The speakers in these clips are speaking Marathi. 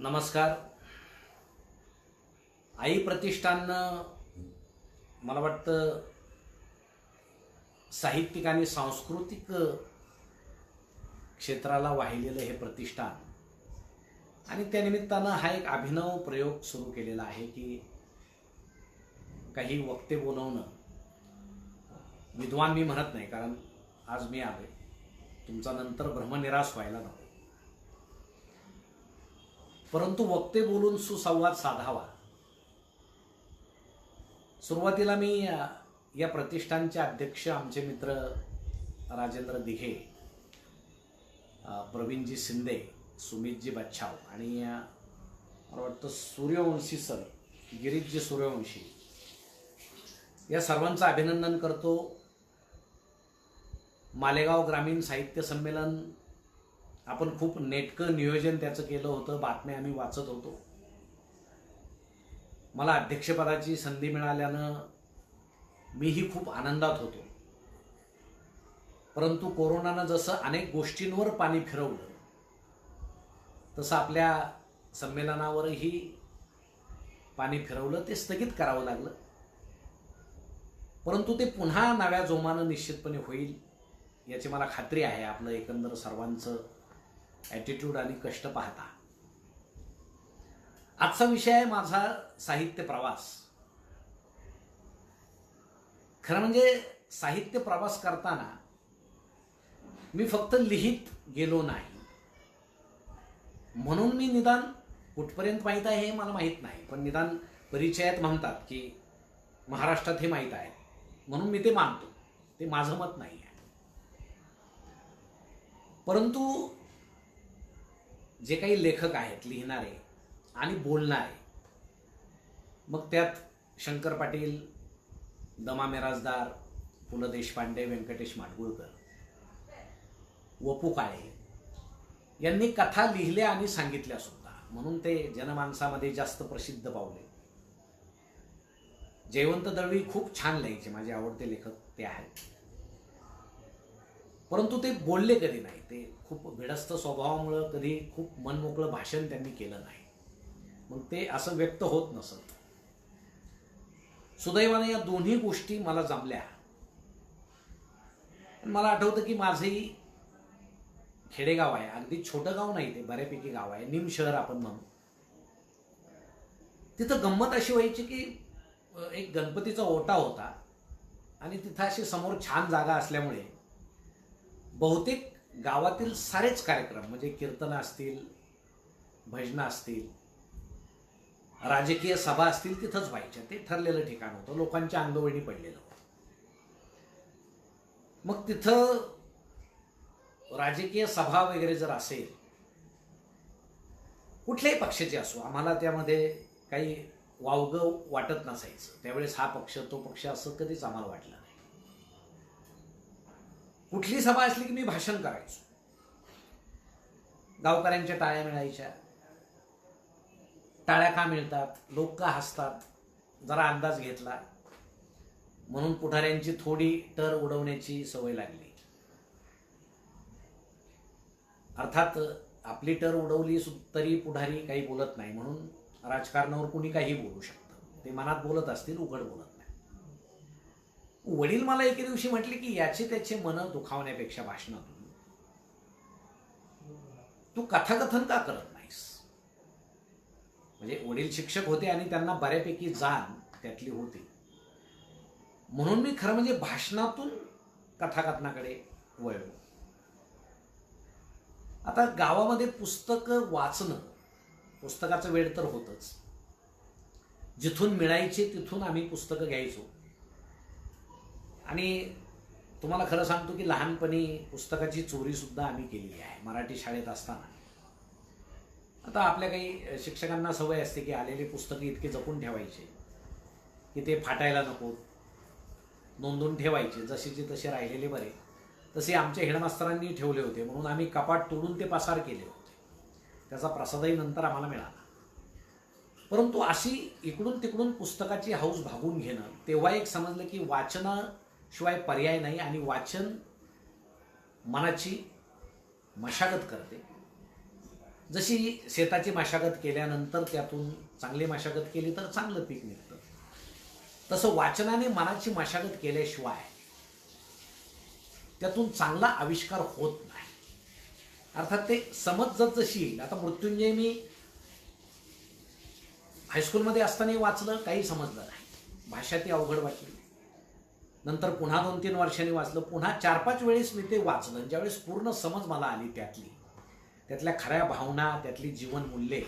नमस्कार. आई प्रतिष्ठाननं मला वाटतं साहित्यिक आणि सांस्कृतिक क्षेत्राला वाहिलेलं हे प्रतिष्ठान आणि त्यानिमित्तानं हा एक अभिनव प्रयोग सुरू केलेला आहे की काही वक्ते बोलवणं. विद्वान मी म्हणत नाही, कारण आज मी आलोय, तुमचा नंतर भ्रमनिरास व्हायला नको, परंतु वक्ते बोलून सुसंवाद साधावा. सुरुवातीला मी या प्रतिष्ठानचे अध्यक्ष आमचे मित्र राजेंद्र दिघे, प्रवीणजी शिंदे, सुमितजी बच्छाव आणि मला वाटतं सूर्यवंशी सर, गिरीशजी सूर्यवंशी, या सर्वांचं अभिनंदन करतो. मालेगाव ग्रामीण साहित्य संमेलन आपण खूप नेटकं नियोजन त्याचं केलं होतं, बातम्या आम्ही वाचत होतो. मला अध्यक्षपदाची संधी मिळाल्यानं मीही खूप आनंदात होतो. परंतु कोरोनानं जसं अनेक गोष्टींवर पाणी फिरवलं तसं आपल्या संमेलनावरही पाणी फिरवलं. ते स्थगित करावं लागलं, परंतु ते पुन्हा नव्या जोमानं निश्चितपणे होईल याची मला खात्री आहे. आपलं एकंदर सर्वांचं ॲटिट्यूड आणि कष्ट पाहता. आजचा विषय आहे माझा साहित्य प्रवास. खरं म्हणजे साहित्य प्रवास करताना मी फक्त लिहित गेलो नाही, म्हणून मी निदान कुठपर्यंत माहीत आहे हे मला माहीत नाही, पण निदान परिचयात म्हणतात की महाराष्ट्रात हे माहीत आहे, म्हणून मी ते मानतो. ते माझं मत नाही आहे. परंतु जे काही लेखक आहेत, लिहिणारे आणि बोलणारे, मग त्यात शंकर पाटील, दमा मिराजदार, पु ल देशपांडे, व्यंकटेश माडगुळकर, वपू काळे यांनी कथा लिहिल्या आणि सांगितल्या सुद्धा, म्हणून ते जनमानसामध्ये जास्त प्रसिद्ध पावले. जयवंत दळवी खूप छान लिहायचे, माझे आवडते लेखक ते आहेत. परंतु ते बोलले कधी नाही. ते खूप भिडस्त स्वभावामुळं कधी खूप मनमोकळं भाषण त्यांनी केलं नाही, मग ते असं व्यक्त होत नसत. सुदैवाने या दोन्ही गोष्टी मला जमल्या. मला आठवतं की माझंही खेडेगाव आहे, अगदी छोटं गाव नाही, ते बऱ्यापैकी गाव आहे, निम शहर आपण म्हणू. तिथं गंमत अशी व्हायची की एक गणपतीचा ओटा होता आणि तिथं अशी समोर छान जागा असल्यामुळे बहुतेक गावातील सारेच कार्यक्रम, म्हणजे कीर्तनं असतील, भजनं असतील, राजकीय सभा असतील, तिथंच व्हायच्या. ते ठरलेलं ठिकाण होतं, लोकांच्या अंगवळणी पडलेलं होतं. मग तिथं राजकीय सभा वगैरे जर असेल, कुठल्याही पक्षाची असो, आम्हाला त्यामध्ये काही वावगं वाटत नसायचं. त्यावेळेस हा पक्ष तो पक्ष असं कधीच आम्हाला वाटलं नाही. कुठली सभा असली की मी भाषण करायचो. गावकऱ्यांच्या टाळ्या मिळायच्या. टाळ्या का मिळतात, लोक का हसतात, जरा अंदाज घेतला, म्हणून पुढाऱ्यांची थोडी टर उडवण्याची सवय लागली. अर्थात आपली टर उडवली तरी पुढारी काही बोलत नाही, म्हणून राजकारणावर कुणी काही बोलू शकतं. ते मनात बोलत असतील, उघड बोलत नाही. वडील मला एके दिवशी म्हटले की याचे त्याचे मन दुखावण्यापेक्षा भाषणातून तू कथाकथन का करत नाहीस. म्हणजे वडील शिक्षक होते आणि त्यांना बऱ्यापैकी जाण त्यातली होती, म्हणून मी खरं म्हणजे भाषणातून कथाकथनाकडे वळलो. आता गावामध्ये पुस्तकं वाचणं, पुस्तकाचं वेळ तर होतच. जिथून मिळायचे तिथून आम्ही पुस्तकं घ्यायचो. आणि तुम्हाला खरं सांगतो की लहानपणी पुस्तकाची चोरी सुद्धा आम्ही केलेली आहे, मराठी शाळेत असताना. आता आपल्या काही शिक्षकांना सवय असते की आलेले पुस्तकं इतके जपून ठेवायचे की ते फाटायला नको, नोंदून ठेवायचे, जसेचे तसे राहिलेले बरे. तसे आमच्या हेडमास्तरांनी ठेवले होते, म्हणून आम्ही कपाट तोडून ते पसार केले होते. त्याचा प्रसादही नंतर आम्हाला मिळाला. परंतु अशी इकडून तिकडून पुस्तकाची हौस भागून घेणं, तेव्हा एक समजलं की वाचनाशिवाय पर्याय नाही आणि वाचन मनाची मशागत करते. जशी शेताची मशागत केल्यानंतर त्यातून चांगली मशागत केली तर चांगलं पीक निघतं, तसं वाचनाने मनाची मशागत केल्याशिवाय त्यातून चांगला आविष्कार होत नाही. अर्थात ते समज जशी येईल. आता मृत्युंजय मी हायस्कूलमध्ये असतानाही वाचलं, काही समजलं नाही, भाषा ती अवघड वाटली. नंतर पुन्हा 2-3 वर्षांनी वाचलं, पुन्हा 4-5 वेळेस मी ते वाचलं. ज्यावेळेस पूर्ण समज मला आली त्यातल्या खऱ्या भावना, त्यातली जीवनमूल्ये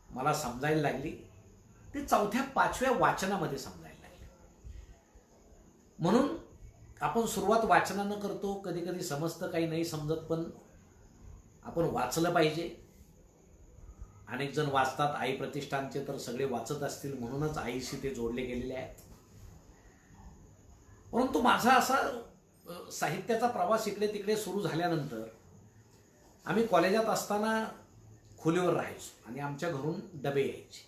मला समजायला लागली, ते 4थ्या-5व्या वाचनामध्ये समजायला लागले. म्हणून आपण सुरुवात वाचनानं करतो, कधी कधी समजतं, काही नाही समजत, पण आपण वाचलं पाहिजे. अनेक जण वाचतात, आई प्रतिष्ठानचे तर सगळे वाचत असतील, म्हणूनच आईशी ते जोडले गेलेले आहेत. परंतु माझा असा साहित्याचा प्रवास इकडे तिकडे सुरू झाल्यानंतर आम्ही कॉलेजात असताना खोलीवर राहायचो आणि आमच्या घरून डबे यायचे.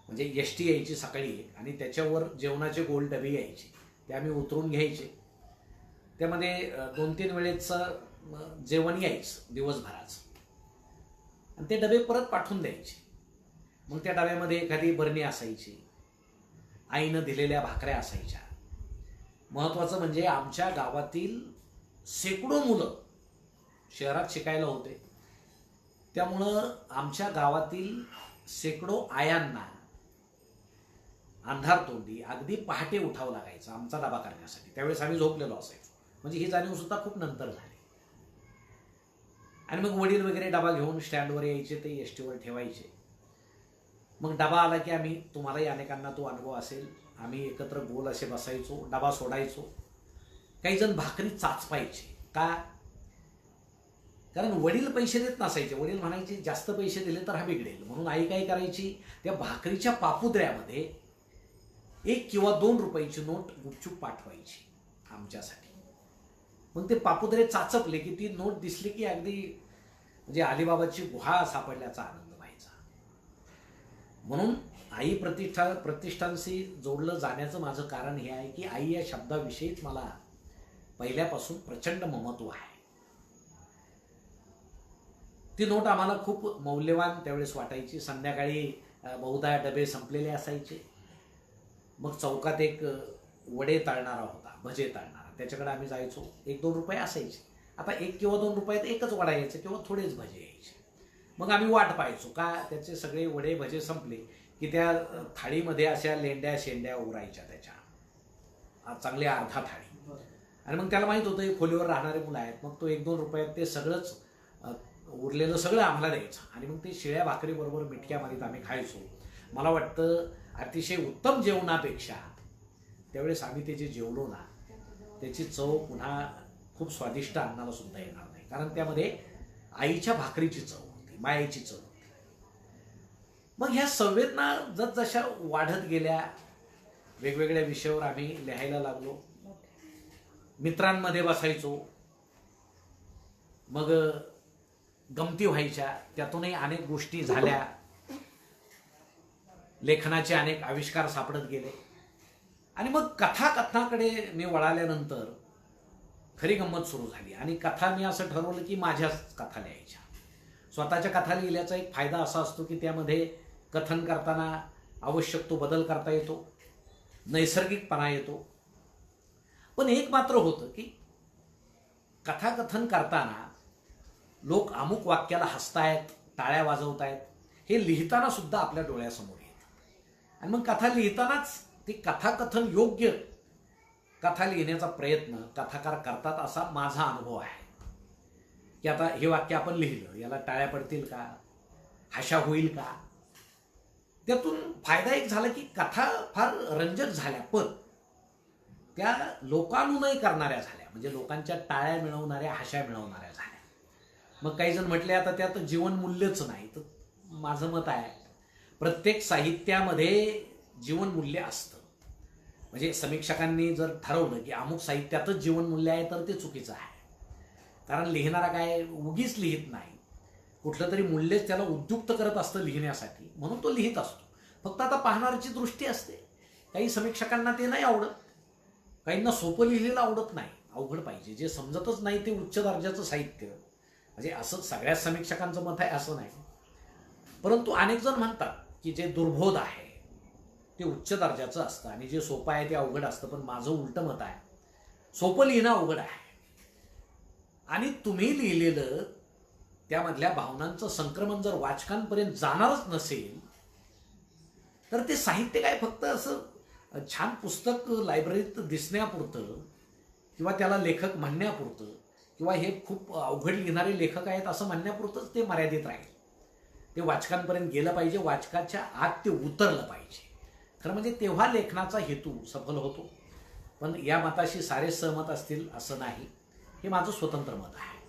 म्हणजे एसटी यायची सकाळी आणि त्याच्यावर जेवणाचे गोल डबे यायचे, ते आम्ही उतरून घ्यायचे. त्यामध्ये 2-3 वेळेचं जेवण यायचं दिवसभराचं, आणि ते डबे परत पाठवून द्यायचे. मग त्या डब्यामध्ये एखादी बरणी असायची, आईनं दिलेल्या भाकऱ्या असायच्या. महत्त्वाचं म्हणजे आमच्या गावातील शेकडो मुलं शहरात शिकायला होते, त्यामुळं आमच्या गावातील शेकडो आयांना अंधारतोंडी अगदी पहाटे उठावं लागायचं आमचा डबा करण्यासाठी. त्यावेळेस आम्ही झोपलेलो असायचो. म्हणजे ही जाणीव सुद्धा खूप नंतर झाली. आणि मग वडील वगैरे डबा घेऊन स्टँडवर यायचे, ते एसटीवर ठेवायचे. मग डबा आला की आम्ही, तुम्हालाही अनेकांना तो अनुभव असेल, आम्ही एकत्र गोल असे बसायचो, डबा सोडायचो. काही जण भाकरी चाचपायचे. का? कारण वडील पैसे देत नसायचे. वडील म्हणायचे जास्त पैसे दिले तर हा बिघडेल, म्हणून आई काय करायची, त्या भाकरीच्या पापुद्र्यामध्ये 1 किंवा 2 रुपयाची नोट गुपचूप पाठवायची आमच्यासाठी. मग ते पापुद्रे चाचपले की ती नोट दिसली की अगदी म्हणजे अलिबाबाची गुहा सापडल्याचा आनंद व्हायचा. म्हणून आई प्रतिष्ठानशी जोडलं जाण्याचं माझं कारण हे आहे की आई या शब्दाविषयीच मला पहिल्यापासून प्रचंड महत्त्व आहे. ती नोट आम्हाला खूप मौल्यवान त्यावेळेस वाटायची. संध्याकाळी बहुधा डबे संपलेले असायचे. मग चौकात एक वडे तळणारा होता, भजे तळणारा, त्याच्याकडे आम्ही जायचो. 1-2 रुपये असायचे. आता 1 किंवा 2 रुपयात एकच वडा यायचं किंवा थोडेच भजे यायचे. मग आम्ही वाट पाहायचो का त्याचे सगळे वडे भजे संपले की त्या थाळीमध्ये अशा लेंड्या शेंड्या उरायच्या त्याच्या, चांगली अर्धा थाळी. आणि मग त्याला माहीत होतं हे खोलीवर राहणारे मुलं आहेत. मग तो 1-2 रुपयात ते सगळंच उरलेलं सगळं आम्हाला द्यायचं. आणि मग ते शिळ्या भाकरीबरोबर मिठक्या मारीत आम्ही खायचो. मला वाटतं अतिशय उत्तम जेवणापेक्षा त्यावेळेस आम्ही ते जे जेवलो ना, त्याची चव पुन्हा खूप स्वादिष्ट अन्नाला सुद्धा येणार नाही. कारण त्यामध्ये आईच्या भाकरीची चव होती, मायेची चव होती. मग ह्या संवेदना जसजशा वाढत गेल्या, वेगवेगळ्या विषयावर आम्ही लिहायला लागलो. मित्रांमध्ये बसायचो, मग गमती व्हायच्या, त्यातूनही अनेक गोष्टी झाल्या. लेखनाचे अनेक आविष्कार सापडत गेले. आणि मग कथाकथनाकडे मी वळाल्यानंतर खरी गंमत सुरू झाली. आणि कथा मी असं ठरवलं की माझ्याच कथा लिहायच्या. स्वतःच्या कथा लिहिल्याचा एक फायदा असा असतो की त्यामध्ये कथन करताना आवश्यक तो बदल करता येतो, नैसर्गिकपणा येतो. पण एक मात्र होतं की कथाकथन करताना लोक अमुक वाक्याला हसतायत, टाळ्या वाजवतायत, हे लिहिताना सुद्धा आपल्या डोळ्यासमोर येतं. आणि मग कथा लिहितानाच ती कथाकथन योग्य कथा लिहिण्याचा प्रयत्न कथाकार करतात असा माझा अनुभव आहे. की आता हे वाक्य आपण लिहिलं, याला टाळ्या पडतील का, हशा होईल का. त्यातून फायदा एक झाला की कथा फार रंजक झाल्या, पण त्या लोकानुनय करणाऱ्या झाल्या. म्हणजे लोकांच्या टाळ्या मिळवणाऱ्या, हशा मिळवणाऱ्या झाल्या. मग काही जण म्हटले आता त्यात जीवनमूल्यच नाही. तर माझं मत आहे प्रत्येक साहित्यामध्ये जीवनमूल्य असतं. म्हणजे समीक्षकांनी जर ठरवलं की अमुक साहित्यातच जीवनमूल्य आहे तर ते चुकीचं आहे. कारण लिहिणारा काय उगीच लिहित नाही, कुठलं तरी मूल्यच त्याला उद्युक्त करत असतं लिहिण्यासाठी, म्हणून तो लिहित असतो. फक्त आता पाहणाऱ्याची दृष्टी असते. काही समीक्षकांना ते नाही आवडत, काहींना सोपं लिहिलेलं आवडत नाही, अवघड पाहिजे. जे समजतच नाही ते उच्च दर्जाचं साहित्य, म्हणजे असं सगळ्याच समीक्षकांचं मत आहे असं नाही, परंतु अनेक जण म्हणतात की जे दुर्बोध आहे ते उच्च दर्जाचं असतं आणि जे सोपं आहे ते अवघड असतं. पण माझं उलटं मत आहे, सोपं लिहिणं अवघड आहे आणि तुम्ही लिहिलेलं त्यामधल्या भावनांचं संक्रमण जर वाचकांपर्यंत जाणारच नसेल तर ते साहित्य काय फक्त असं छान पुस्तक लायब्ररीत दिसण्यापुरतं किंवा त्याला लेखक म्हणण्यापुरतं किंवा हे खूप अवघड लिहिणारे लेखक आहेत असं म्हणण्यापुरतंच ते मर्यादित राहील. ते वाचकांपर्यंत गेलं पाहिजे, वाचकाच्या आत ते उतरलं पाहिजे. खरं म्हणजे तेव्हा लेखनाचा हेतू सफल होतो. पण या मताशी सारे सहमत असतील असं नाही, हे माझं स्वतंत्र मत आहे.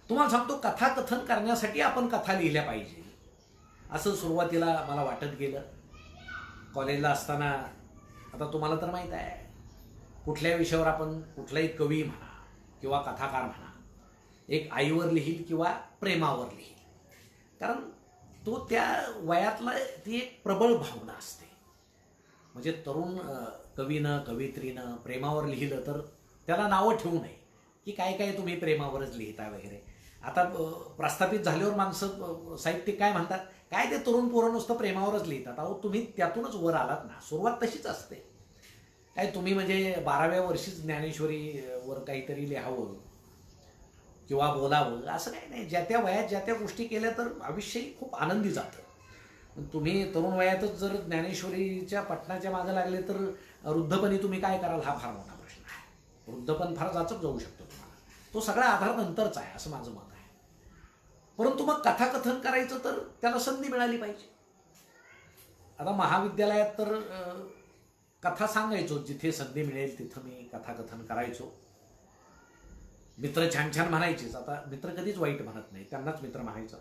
तुम्हाला सांगतो, कथाकथन करण्यासाठी आपण कथा लिहिल्या पाहिजे असं सुरुवातीला मला वाटत गेलं. कॉलेजला असताना आता तुम्हाला तर माहीत आहे, कुठल्या विषयावर आपण कुठलाही कवी म्हणा किंवा कथाकार म्हणा एक आईवर लिहील किंवा प्रेमावर लिहील, कारण तो त्या वयातला ती एक प्रबळ भावना असते. म्हणजे तरुण कवीनं कवयित्रीनं प्रेमावर लिहिलं तर त्याला नावं ठेवू नये की काय काय तुम्ही प्रेमावरच लिहिता वगैरे. आता प्रस्थापित झाल्यावर माणसं साहित्यिक काय म्हणतात, काय ते तरुण पोरं नुसतं प्रेमावरच लिहितात. अहो तुम्ही त्यातूनच वर आलात ना, सुरुवात तशीच असते. काय तुम्ही म्हणजे 12व्या वर्षीच ज्ञानेश्वरीवर काहीतरी लिहावं किंवा बोलावं असं काही नाही. ज्या त्या वयात ज्या त्या गोष्टी केल्या तर आयुष्यही खूप आनंदी जातं. तुम्ही तरुण वयातच जर ज्ञानेश्वरीच्या पठणाच्या मागे लागले तर वृद्धपणी तुम्ही काय कराल हा फार मोठा प्रश्न आहे. वृद्धपण फार जाचक जाऊ शकतो तुम्हाला, तो सगळा आधार नंतरचा आहे असं माझं मत आहे. परंतु मग कथाकथन करायचं तर त्याला संधी मिळाली पाहिजे. आता महाविद्यालयात तर कथा सांगायचो, जिथे संधी मिळेल तिथं मी कथाकथन करायचो. मित्र छान छान म्हणायचेच. आता मित्र कधीच वाईट म्हणत नाही, त्यांनाच मित्र म्हणायचं.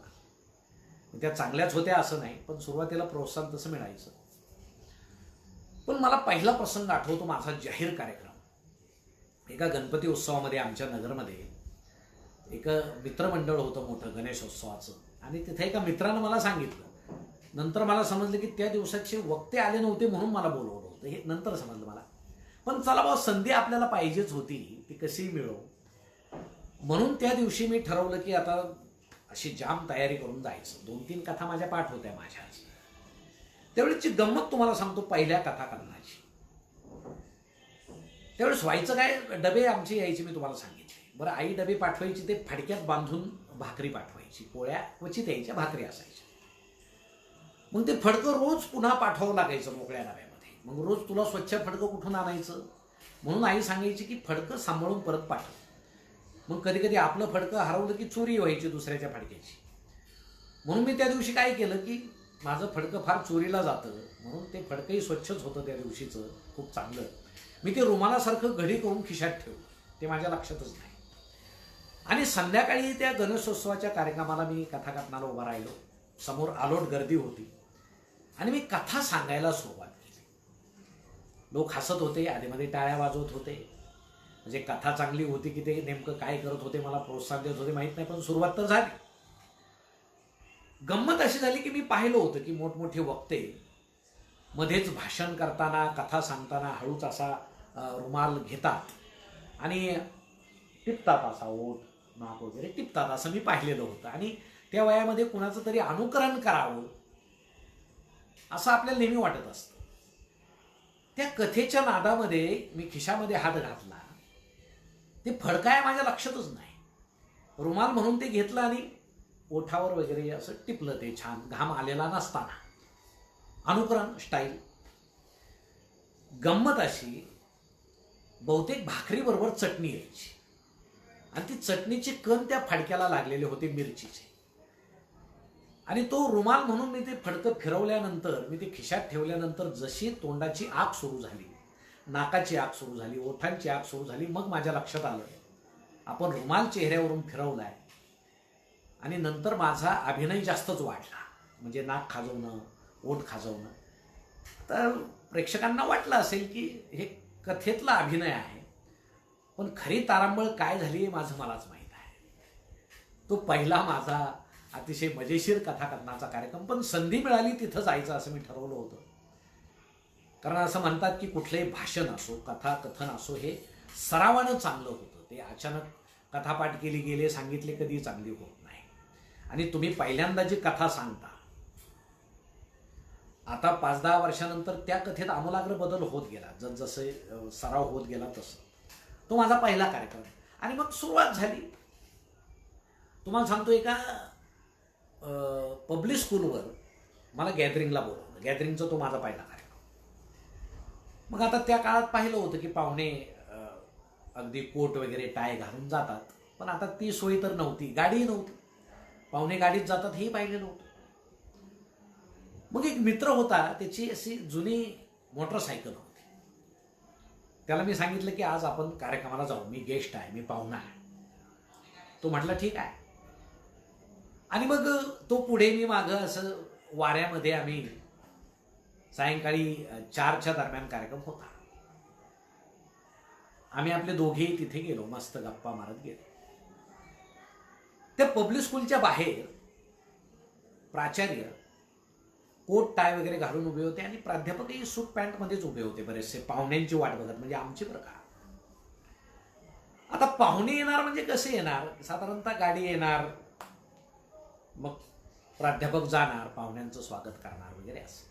त्या चांगल्याच होत्या असं नाही, पण सुरुवातीला प्रोत्साहन तसं मिळायचं. पण मला पहिला प्रसंग आठवतो, माझा जाहीर कार्यक्रम. एका गणपती उत्सवामध्ये आमच्या नगरमध्ये एक मित्रमंडळ होतं मोठं गणेशोत्सवाचं, आणि तिथे एका मित्रानं मला सांगितलं. नंतर मला समजलं की त्या दिवसाचे वक्ते आले नव्हते म्हणून मला बोलवलं होतं, हे नंतर समजलं मला. पण चला बाबा, संधी आपल्याला पाहिजेच होती, ती कशी मिळो. म्हणून त्या दिवशी मी ठरवलं की आता अशी जाम तयारी करून जायचं. 2-3 कथा माझ्या पाठ होत्या माझ्याच. त्यावेळेची गंमत तुम्हाला सांगतो पहिल्या कथाकथनाची. त्यावेळेस व्हायचं काय, डबे आमची यायची मी तुम्हाला सांगितले. बरं, आई डबे पाठवायची ते फडक्यात बांधून भाकरी पाठवायची. पोळ्या क्वचित यायच्या, भाकरी असायच्या. मग ते फडकं रोज पुन्हा पाठवावं लागायचं मोकळ्या डब्यामध्ये. मग रोज तुला स्वच्छ फडकं कुठून आणायचं, म्हणून आई सांगायची की फडकं सांभाळून परत पाठव. मग कधी कधी आपलं फडकं हरवलं की चोरी व्हायची दुसऱ्याच्या फडक्याची. म्हणून मी त्या दिवशी काय केलं की माझं फडकं फार चोरीला जातं, म्हणून ते फडकंही स्वच्छच होतं त्या दिवशीचं, खूप चांगलं. मी ते रुमालासारखं घडी करून खिशात ठेवलं, ते माझ्या लक्षातच नाही. आणि संध्याकाळी त्या गणेशोत्सवाच्या कार्यक्रमाला मी कथाकथनाला उभा राहिलो. समोर आलोट गर्दी होती आणि मी कथा सांगायला सुरुवात केली. लोक हसत होते, आधीमध्ये टाळ्या वाजवत होते. म्हणजे कथा चांगली होती की ते नेमकं काय करत होते, मला प्रोत्साहन देत होते माहीत नाही, पण सुरुवात तर झाली. गंमत अशी झाली की मी पाहिलं होतं की मोठमोठे वक्ते मध्येच भाषण करताना, कथा सांगताना हळूच असा रुमाल घेतात आणि टिपतात, असा ओठ नाक वगैरे टिपतात, असं मी पाहिलेलं होतं. आणि त्या वयामध्ये कुणाचं तरी अनुकरण करावं असं आपल्याला नेहमी वाटत असतं. त्या कथेच्या नादामध्ये मी खिशामध्ये हात घातला, ते फडकाय माझ्या लक्षातच नाही. रुमाल म्हणून ते घेतलं आणि ओठावर वगैरे असं टिपलं, ते छान घाम आलेला नसताना. अनुकरण स्टाईल. गंमत अशी, बहुतेक भाकरीबरोबर चटणी यायची आणि ती चटणीचे कण त्या फडक्याला लागलेले होते मिरचीचे. आणि तो रुमाल म्हणून मी ते फडकं फिरवल्यानंतर, मी ते खिशात ठेवल्यानंतर जशी तोंडाची आग सुरू झाली, नाकाची आग सुरू झाली, ओठांची आग सुरू झाली, मग माझ्या लक्षात आलं आपण रुमाल चेहऱ्यावरून फिरवलाय. आणि नंतर माझा अभिनय जास्तच वाढला, म्हणजे नाक खाजवणं, ओठ खाजवणं. तर प्रेक्षकांना वाटलं असेल की हे कथेतला अभिनय आहे, पण खरी तारांबळ काय झाली हे माझं मलाच माहीत आहे. तो पहिला माझा अतिशय मजेशीर कथाकथनाचा कार्यक्रम. पण संधी मिळाली तिथं जायचं असं मी ठरवलं होतं. कारण असं म्हणतात की कुठलंही भाषण असो, कथाकथन असो, हे सरावानं चांगलं होतं. ते अचानक कथापाठ केली गेले, सांगितले, कधी चांगली होत नाही. आणि तुम्ही पहिल्यांदा जी कथा सांगता, आता 5-10 वर्षानंतर त्या कथेत आमूलाग्र बदल होत गेला, जसे सराव होत गेला तसं. तो माझा पहिला कार्यक्रम. आणि मग सुरुवात झाली. तुम्हाला सांगतो, एका पब्लिक स्कूलवर मला गॅदरिंगला बोलवलं. गॅदरिंगचा तो माझा पहिला कार्यक्रम. मग आता त्या काळात पाहिलं होतं की पाहुणे अगदी कोट वगैरे टाय घालून जातात, पण आता ती सोय तर नव्हती, गाडीही नव्हती, पाहुणे गाडीत जातात हेही पाहिलं नव्हतं. मग एक मित्र होता, त्याची अशी जुनी मोटरसायकल होती. त्याला मी सांगितलं की आज आपण कार्यक्रमाला जाऊ, मी गेस्ट आहे, मी पाहुणा आहे. तो म्हटला ठीक आहे. आणि मग तो पुढे, मी मागं, असं वाऱ्यामध्ये आम्ही सायंकाळी 4च्या दरम्यान कार्यक्रम होता. आम्ही आपले दोघेही तिथे गेलो, मस्त गप्पा मारत गेलो. त्या पब्लिक स्कूलच्या बाहेर प्राचार्य कोट टाय वगैरे घालून उभे होते आणि प्राध्यापकही सूट पॅन्टमध्येच उभे होते, बरेचसे पाहुण्यांची वाट बघत, म्हणजे आमची प्रकार. आता पाहुणे येणार म्हणजे कसे येणार, साधारणतः गाडी येणार, मग प्राध्यापक जाणार, पाहुण्यांचं स्वागत करणार वगैरे असं.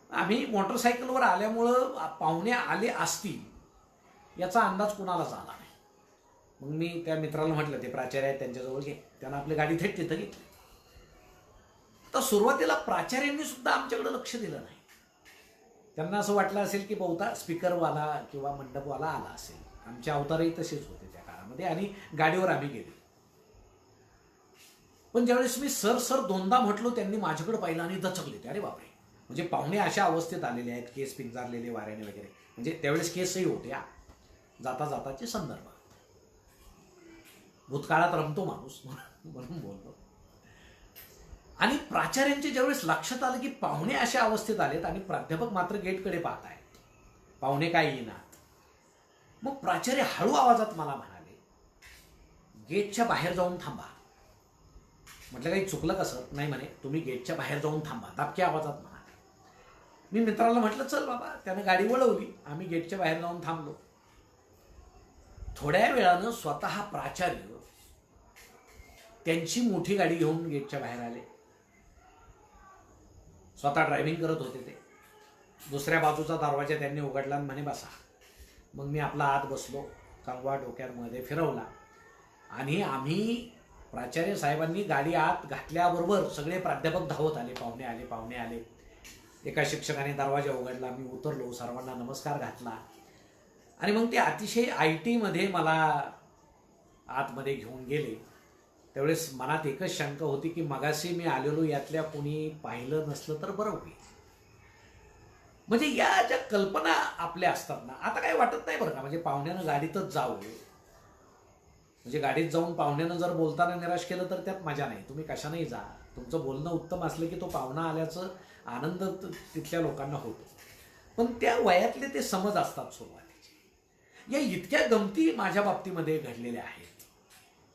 आम्ही मोटरसायकलवर आल्यामुळं पाहुणे आले असतील याचा अंदाज कुणालाच आला नाही. मग मी त्या मित्राला म्हटलं, ते प्राचार्य आहेत त्यांच्याजवळ घे. त्यानं आपली गाडी थेट तिथं घेतली. तर सुरुवातीला प्राचार्यांनी सुद्धा आमच्याकडे लक्ष दिलं नाही. त्यांना असं वाटलं असेल की बहुधा स्पीकरवाला किंवा मंडपवाला आला असेल. आमचे अवतारही तसेच होते त्या काळामध्ये, आणि गाडीवर आम्ही गेलो. पण ज्यावेळेस मी सर दोनदा म्हटलो, त्यांनी माझ्याकडे पाहिलं आणि दचकले. अरे बापरे, म्हणजे पाहुणे अशा अवस्थेत आलेले आहेत, केस पिंजारलेले वाऱ्याने वगैरे, म्हणजे त्यावेळेस केसही होते. जाता जाताचे संदर्भ, भूतकाळात रमतो माणूस म्हणून बोलतो. आणि प्राचार्यांच्या ज्यावेळेस लक्षात आलं की पाहुणे अशा अवस्थेत आलेत आणि प्राध्यापक मात्र गेटकडे पाहत आहेत, पाहुणे काय येणार, मग प्राचार्य हळू आवाजात मला म्हणाले, गेटच्या बाहेर जाऊन थांबा. म्हटलं काही चुकलं कसं? नाही म्हणे, तुम्ही गेटच्या बाहेर जाऊन थांबा, दाबक्या आवाजात म्हणाले. मी मित्राला म्हटलं चल बाबा. त्यानं गाडी वळवली, आम्ही गेटच्या बाहेर जाऊन थांबलो. थोड्या वेळानं स्वतः प्राचार्य त्यांची मोठी गाडी घेऊन गेटच्या बाहेर आले. स्वतः ड्रायव्हिंग करत होते ते. दुसऱ्या बाजूचा दरवाजा त्यांनी उघडला आणि म्हणे बसा. मग मी आपला आत बसलो, कंगवा डोक्यामध्ये फिरवला आणि आम्ही, प्राचार्य साहेबांनी गाडी आत घातल्याबरोबर सगळे प्राध्यापक धावत आले, पाहुणे आले, पाहुणे आले. एका शिक्षकाने दरवाजा उघडला, मी उतरलो, सर्वांना नमस्कार घातला आणि मग ते अतिशय IT मला आतमध्ये घेऊन गेले. त्यावेळेस मनात एकच शंका होती की मगाशी मी आलेलो यातल्या कोणी पाहिलं नसलं तर बरं होईल. म्हणजे या ज्या कल्पना आपल्या असतात ना, आता काही वाटत नाही बरं का. म्हणजे पाहुण्यानं गाडीतच जावं, म्हणजे गाडीत जाऊन पाहुण्यानं जर बोलताना निराश केलं तर त्यात मजा नाही. तुम्ही कशानेही जा, तुमचं बोलणं उत्तम असलं की तो पाहुणा आल्याचं आनंद तिथल्या लोकांना होतो. पण त्या वयातले ते समज असतात सुरुवातीचे. या इतक्या गमती माझ्या बाबतीमध्ये घडलेल्या आहेत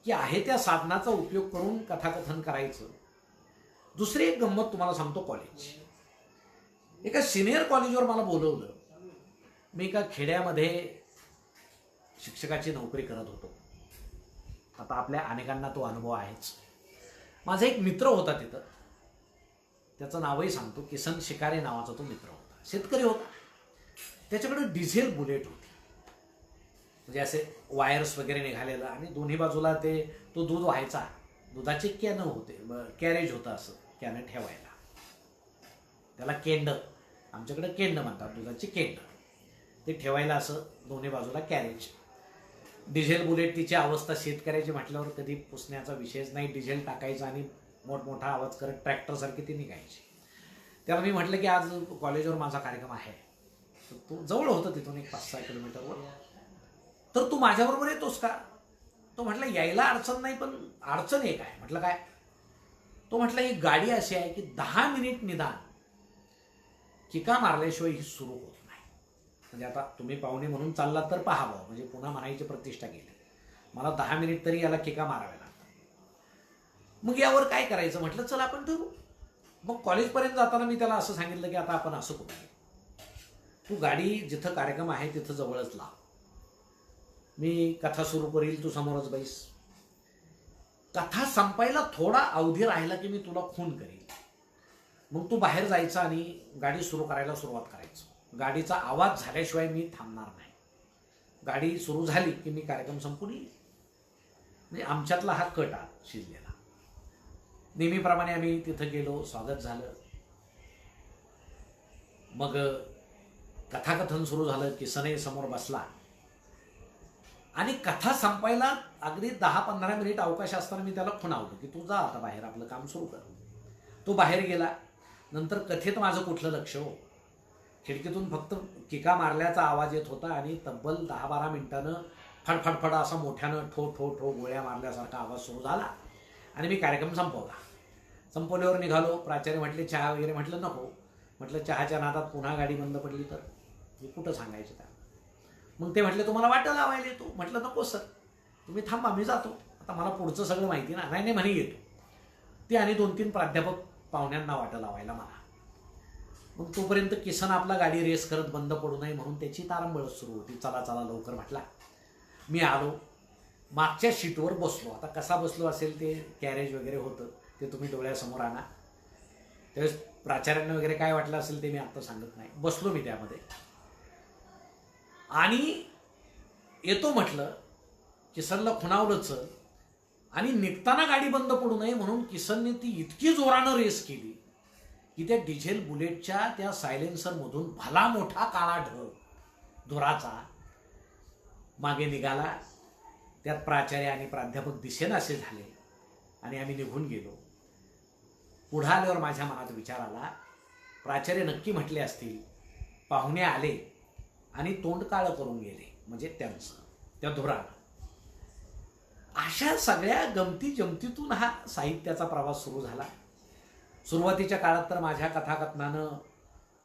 की आहे त्या साधनाचा उपयोग करून कथाकथन करायचं. दुसरी एक गंमत तुम्हाला सांगतो. कॉलेज, एका सिनियर कॉलेजवर मला बोलवलं. मी एका खेड्यामध्ये शिक्षकाची नोकरी करत होतो. आता आपल्या अनेकांना तो अनुभव आहेच. माझा एक मित्र होता तिथं, त्याचं नावही सांगतो, किसन शिकारे नावाचा तो मित्र होता. शेतकरी होता. त्याच्याकडे डिझेल बुलेट होती, म्हणजे असे वायर्स वगैरे निघालेलं, आणि दोन्ही बाजूला तो दूध व्हायचा, दुधाचे कॅन होते, कॅरेज होतं असं कॅन ठेवायला. त्याला केंड, आमच्याकडे केंड म्हणतात, दुधाची केंड, ते ठेवायला असं दोन्ही बाजूला कॅरेज. डिझेल बुलेट, तिची अवस्था शेतकऱ्याची म्हटल्यावर कधी पुसण्याचा विषयच नाही. डिझेल टाकायचं आणि मोठमोठा आवाज करत ट्रॅक्टरसारखी ती निघायची. त्याला मी म्हटलं की आज कॉलेजवर माझा कार्यक्रम आहे. तो जवळ होतं तिथून, एक 5-6 किलोमीटरवर. तर तू माझ्याबरोबर येतोस का? तो म्हटलं यायला अडचण नाही, पण अडचण एक आहे. म्हटलं काय? तो म्हटलं ही गाडी अशी आहे की 10 मिनिट निदान किका मारल्याशिवाय ही सुरू होत नाही. म्हणजे आता तुम्ही पाहुणे म्हणून चाललात तर पाहावं, म्हणजे पुन्हा म्हणायची प्रतिष्ठा केली. मला 10 मिनिट तरी याला किका माराव्या लागतात. मग यावर काय करायचं? म्हटलं चल आपण ठरवू. मग कॉलेजपर्यंत जाताना मी त्याला असं सांगितलं की आता आपण असं करू, तू गाडी जिथं कार्यक्रम आहे तिथं जवळच लाव, मी कथा सुरू करील, तू समोरच बैस. कथा संपायला थोडा अवधी राहिला की मी तुला खून करील. मग तू बाहेर जायचं आणि गाडी सुरू करायला सुरुवात करायचं. गाडीचा आवाज झाल्याशिवाय मी थांबणार नाही. गाडी सुरू झाली की मी कार्यक्रम संपून येईल. म्हणजे आमच्यातला हा कट शिजलेला. नेहमीप्रमाणे आम्ही तिथं गेलो, स्वागत झालं. मग कथाकथन सुरू झालं. किसनही समोर बसला आणि कथा संपायला अगदी 10-15 मिनिट अवकाश असताना मी त्याला खुणावलं की तू जा आता बाहेर, आपलं काम सुरू कर. तो बाहेर गेला. नंतर कथेत माझं कुठलं लक्ष हो. खिडकीतून फक्त किका मारल्याचा आवाज येत होता आणि तब्बल 10-12 मिनिटानं फडफडफड असा मोठ्यानं ठो ठो ठो गोळ्या मारल्यासारखा आवाज सुरू झाला आणि मी कार्यक्रम संपवला. संपवल्यावर निघालो. प्राचार्य म्हटले चहा वगैरे. म्हटलं नको. म्हटलं चहाच्या नादात पुन्हा गाडी बंद पडली तर मी कुठं सांगायचं त्या. मग ते म्हटले तुम्हाला वाटं लावायला येतो. म्हटलं नको सर, तुम्ही थांबा, मी जातो. आता मला पुढचं सगळं माहिती ना. नाही म्हणे येतो. ते आणि 2-3 प्राध्यापक पाहुण्यांना वाटं लावायला मला. मग तोपर्यंत किसन आपला गाडी रेस करत बंद पडू नये म्हणून त्याची तारंबळच सुरू होती. चला चला लवकर म्हटला. मी आलो, मागच्या सीटवर बसलो. आता कसा बसलो असेल ते कॅरेज वगैरे होतं ते तुम्ही डोळ्यासमोर आणा. त्यावेळेस प्राचार्यांना वगैरे काय वाटलं असेल ते मी आत्ता सांगत नाही. बसलो मी त्यामध्ये आणि येतो म्हटलं. किसनला खुणावलं चल आणि निघताना गाडी बंद पडू नये म्हणून किसनने ती इतकी जोरानं रेस केली की त्या डिझेल बुलेटच्या त्या सायलेन्सरमधून भला मोठा काळा ढग धुराचा मागे निघाला. त्यात प्राचार्य आणि प्राध्यापक दिसेनासे झाले आणि आम्ही निघून गेलो. पुढे आल्यावर माझ्या मनात विचार आला, प्राचार्य नक्की म्हटले असतील पाहुणे आले आणि तोंड काळं करून गेले, म्हणजे त्यांचं त्या धुरानं. अशा सगळ्या गमती जमतीतून हा साहित्याचा प्रवास सुरू झाला. सुरुवातीच्या काळात तर माझ्या कथाकथनानं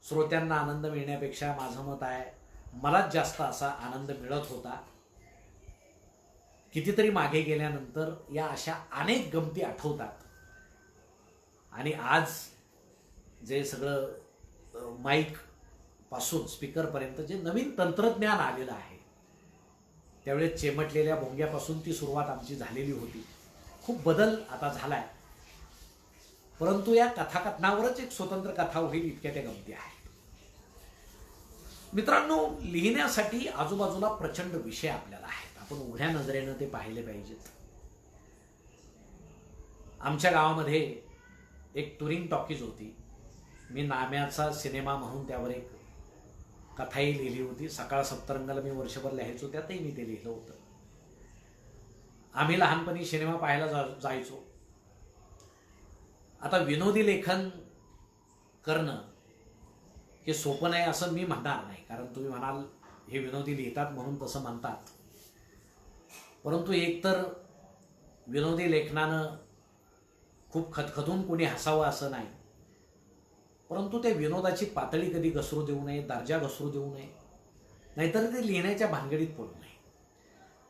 श्रोत्यांना आनंद मिळण्यापेक्षा माझं मत आहे मलाच जास्त असा आनंद मिळत होता. कितीतरी मागे गेल्यानंतर या अशा अनेक गमती आठवतात आणि आज जे सगळं माईक पासून स्पीकरपर्यंत जे नवीन तंत्रज्ञान आलेलं आहे, त्यावेळेस चेमटलेल्या भोंग्यापासून ती सुरुवात आमची झालेली होती. खूप बदल आता झालाय, परंतु या कथाकथनावरच एक स्वतंत्र कथा होईल इतक्या त्या गमती आहेत. मित्रांनो, लिहिण्यासाठी आजूबाजूला प्रचंड विषय आपल्याला आहेत. आपण उघड्या नजरेनं ते पाहिले पाहिजेत. आमच्या गावामध्ये एक टुरिंग टॉकीज होती. मी नाम्याचा सिनेमा म्हणून त्यावर एक कथाही लिहिली होती. सकाळ सप्तरंगाला मी वर्षभर लिहायचो, त्यातही मी ते लिहिलं होतं. आम्ही लहानपणी सिनेमा पाहायला जायचो. आता विनोदी लेखन करणं हे सोपं नाही असं मी म्हणणार नाही, कारण तुम्ही म्हणाल हे विनोदी लिहितात म्हणून तसं म्हणतात. परंतु एकतर विनोदी लेखनानं खूप खतखतून कोणी हसावं असं नाही, परंतु त्या विनोदाची पातळी कधी घसरू देऊ नये, दर्जा घसरू देऊ नये, नाहीतर ते लिहिण्याच्या भानगडीत पडू नये.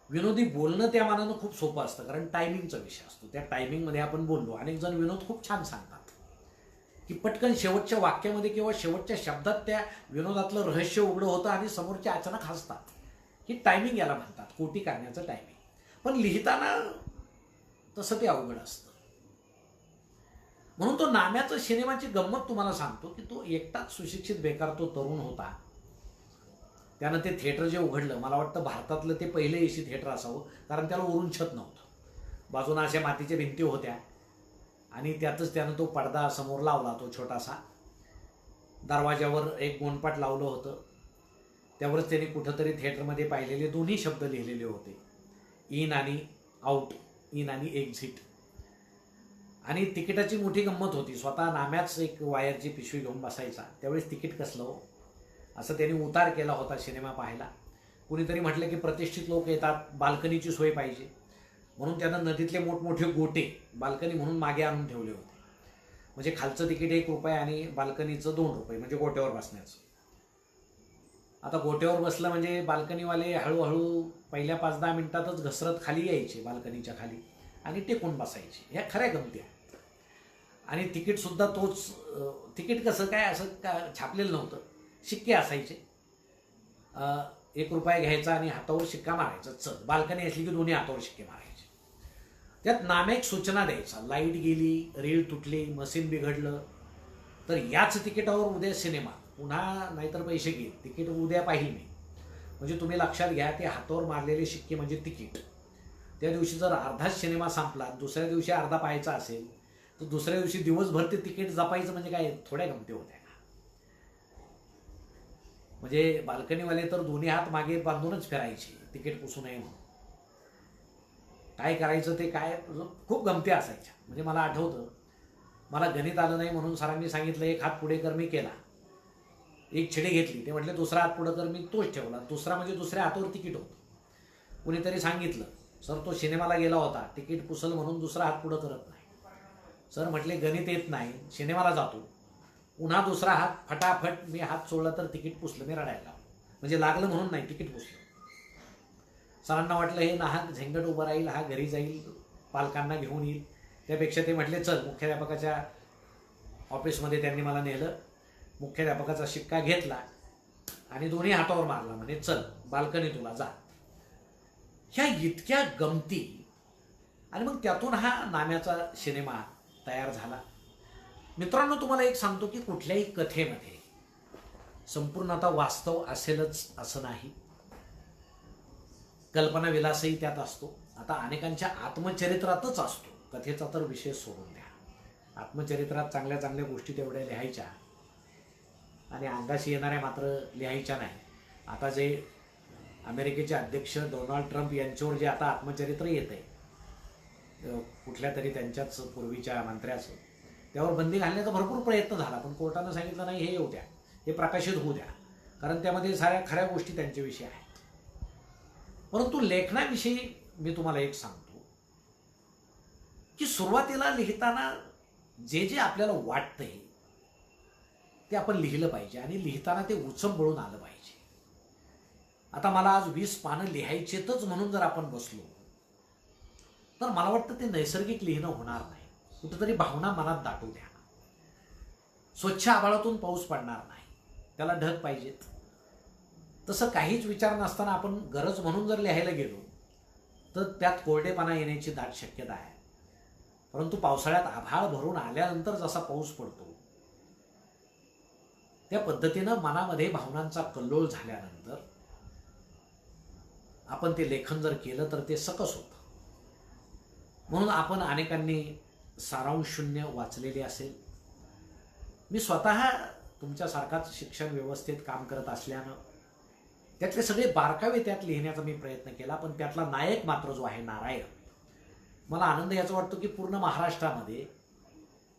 विनोदी बोलणं त्या मानानं खूप सोपं असतं, कारण टायमिंगचा विषय असतो. त्या टायमिंगमध्ये आपण बोललो. अनेक जण विनोद खूप छान सांगतात की पटकन शेवटच्या वाक्यामध्ये किंवा शेवटच्या शब्दात त्या विनोदातलं रहस्य उघडं होतं आणि समोरचे अचानक हसतात. ही टायमिंग याला म्हणतात, कोटी काढण्याचं टायमिंग. पण लिहिताना तसं ते अवघड असतं. म्हणून तो नाम्याचं सिनेमाची गंमत तुम्हाला सांगतो की तो एकटाच सुशिक्षित बेकार तो तरुण होता. त्यानं ते थिएटर जे उघडलं, मला वाटतं भारतातलं ते पहिलं एसी थिएटर असावं, कारण त्याला वरून छत नव्हतं. बाजूनं अशा मातीच्या भिंती होत्या आणि त्यातच त्यानं तो पडदा समोर लावला, तो छोटासा. दरवाजावर एक गोंडपाट लावलं होतं. त्यावरच त्यांनी कुठंतरी थिएटरमध्ये पाहिलेले दोन्ही शब्द लिहिलेले होते, इन आणि आउट, इन आणि एक्झिट. आणि तिकिटाची मोठी गंमत होती. स्वतः नाम्याच एक वायरची पिशवी घेऊन बसायचा. त्यावेळेस तिकीट कसलं हो, असं त्यांनी उतार केला होता सिनेमा पाहायला. कुणीतरी म्हटलं की प्रतिष्ठित लोक येतात, बाल्कनीची सोय पाहिजे, म्हणून त्यानं नदीतले मोठमोठे गोटे बाल्कनी म्हणून मागे आणून ठेवले होते. म्हणजे खालचं तिकीट ₹1 आणि बाल्कनीचं ₹2, म्हणजे गोट्यावर बसण्याचं. आता गोट्यावर बसलं म्हणजे बाल्कनीवाले हळूहळू पहिल्या 5-10 मिनिटातच घसरत खाली यायचे बाल्कनीच्या खाली आणि टेकून बसायचे. ह्या खऱ्या गमती आहेत. आणि तिकीटसुद्धा तोच. तिकीट कसं काय असं छापलेलं नव्हतं, शिक्के असायचे. ₹1 घ्यायचा आणि हातावर शिक्का मारायचा, चल. बाल्कनी असली की दोन्ही हातावर शिक्के मारायचे. त्यात नामेक सूचना द्यायचा, लाईट गेली, रीळ तुटली, मशीन बिघडलं तर याच तिकिटावर उद्या सिनेमा, पुन्हा नाहीतर पैसे घे, तिकीट उद्या पाहिल मी. म्हणजे तुम्ही लक्षात घ्या, ते हातावर मारलेले शिक्के म्हणजे तिकीट. त्या दिवशी जर अर्धाच सिनेमा संपला, दुसऱ्या दिवशी अर्धा पाहायचा असेल तर दुसऱ्या दिवशी दिवसभर ते तिकीट जपायचं म्हणजे काय थोड्या गमती होत्या का? म्हणजे बाल्कनीवाले तर दोन्ही हात मागे बांधूनच फिरायचे तिकीट पुसू नये म्हणून. काय करायचं ते काय, खूप गमती असायच्या. म्हणजे मला आठवतं, मला गणित आलं नाही म्हणून सरांनी सांगितलं एक हात पुढे कर, मी केला. एक छिडी घेतली, ते म्हटले दुसरा हात पुढे कर, मी तोच ठेवला. दुसरा म्हणजे दुसऱ्या हातावर तिकीट होतं. कुणीतरी सांगितलं, सर तो सिनेमाला गेला होता, तिकीट पुसल म्हणून दुसरा हात पुढं करत नाही. सर म्हटले गणित येत नाही, सिनेमाला जातो, पुन्हा दुसरा हात फटाफट मी हात सोडला तर तिकीट पुसलं. मी रडायला लागलो. म्हणजे लागलं म्हणून नाही, तिकीट पुसलं. सरांना वाटलं हे नाहक झेंगट उभं राहील, हा घरी जाईल, पालकांना घेऊन येईल. त्यापेक्षा ते म्हटले चल. मुख्याध्यापकाच्या ऑफिसमध्ये त्यांनी मला नेलं. मुख्याध्यापकाचा शिक्का घेतला आणि दोन्ही हातावर मारला, म्हणे चल बाल्कनी तुला जा. ह्या इतक्या गमती, आणि मग त्यातून हा नाम्याचा सिनेमा तयार झाला. मित्रांनो, तुम्हाला एक सांगतो की कुठल्याही कथेमध्ये संपूर्ण आता वास्तव असेलच असं नाही, कल्पना विलासही त्यात असतो. आता अनेकांच्या आत्मचरित्रातच असतो. कथेचा तर विषय सोडून द्या. आत्मचरित्रात चांगल्या चांगल्या गोष्टी तेवढ्या लिहायच्या आणि अंगाशी येणाऱ्या मात्र लिहायच्या नाही. आता जे अमेरिकेचे अध्यक्ष डोनाल्ड ट्रम्प यांच्यावर जे आता आत्मचरित्र येत आहे, कुठल्या तरी त्यांच्याच पूर्वीच्या मंत्र्याचं, त्यावर बंदी घालण्याचा भरपूर प्रयत्न झाला, पण कोर्टानं सांगितलं नाही, हे येऊ द्या, हे प्रकाशित होऊ द्या, कारण त्यामध्ये साऱ्या खऱ्या गोष्टी त्यांच्याविषयी आहेत. परंतु लेखनाविषयी मी तुम्हाला एक सांगतो की सुरुवातीला लिहिताना जे जे आपल्याला वाटतंय ते आपण लिहिलं पाहिजे आणि लिहिताना ते उचंबळून आलं पाहिजे. आता मला आज 20 पानं लिहायचेतच म्हणून जर आपण बसलो तर मला वाटतं ते नैसर्गिक लिहिणं होणार नाही. कुठेतरी भावना मनात दाटू द्या. स्वच्छ आभाळातून पाऊस पडणार नाही, त्याला ढग पाहिजेत. तसं काहीच विचार नसताना आपण गरज म्हणून जर लिहायला गेलो तर त्यात कोरडेपणा येण्याची दाट शक्यता आहे. परंतु पावसाळ्यात आभाळ भरून आल्यानंतर जसा पाऊस पडतो त्या पद्धतीनं मनामध्ये भावनांचा कल्लोळ झाल्यानंतर आपण ते लेखन जर केलं तर ते सकस होतं. म्हणून आपण अनेकांनी सारांश शून्य वाचलेले असेल. मी स्वतः तुमच्यासारखाच शिक्षण व्यवस्थेत काम करत असल्यानं त्यातले सगळे बारकावे त्यात लिहिण्याचा मी प्रयत्न केला. पण त्यातला नायक मात्र जो आहे नारायण, मला आनंद याचा वाटतो की पूर्ण महाराष्ट्रामध्ये,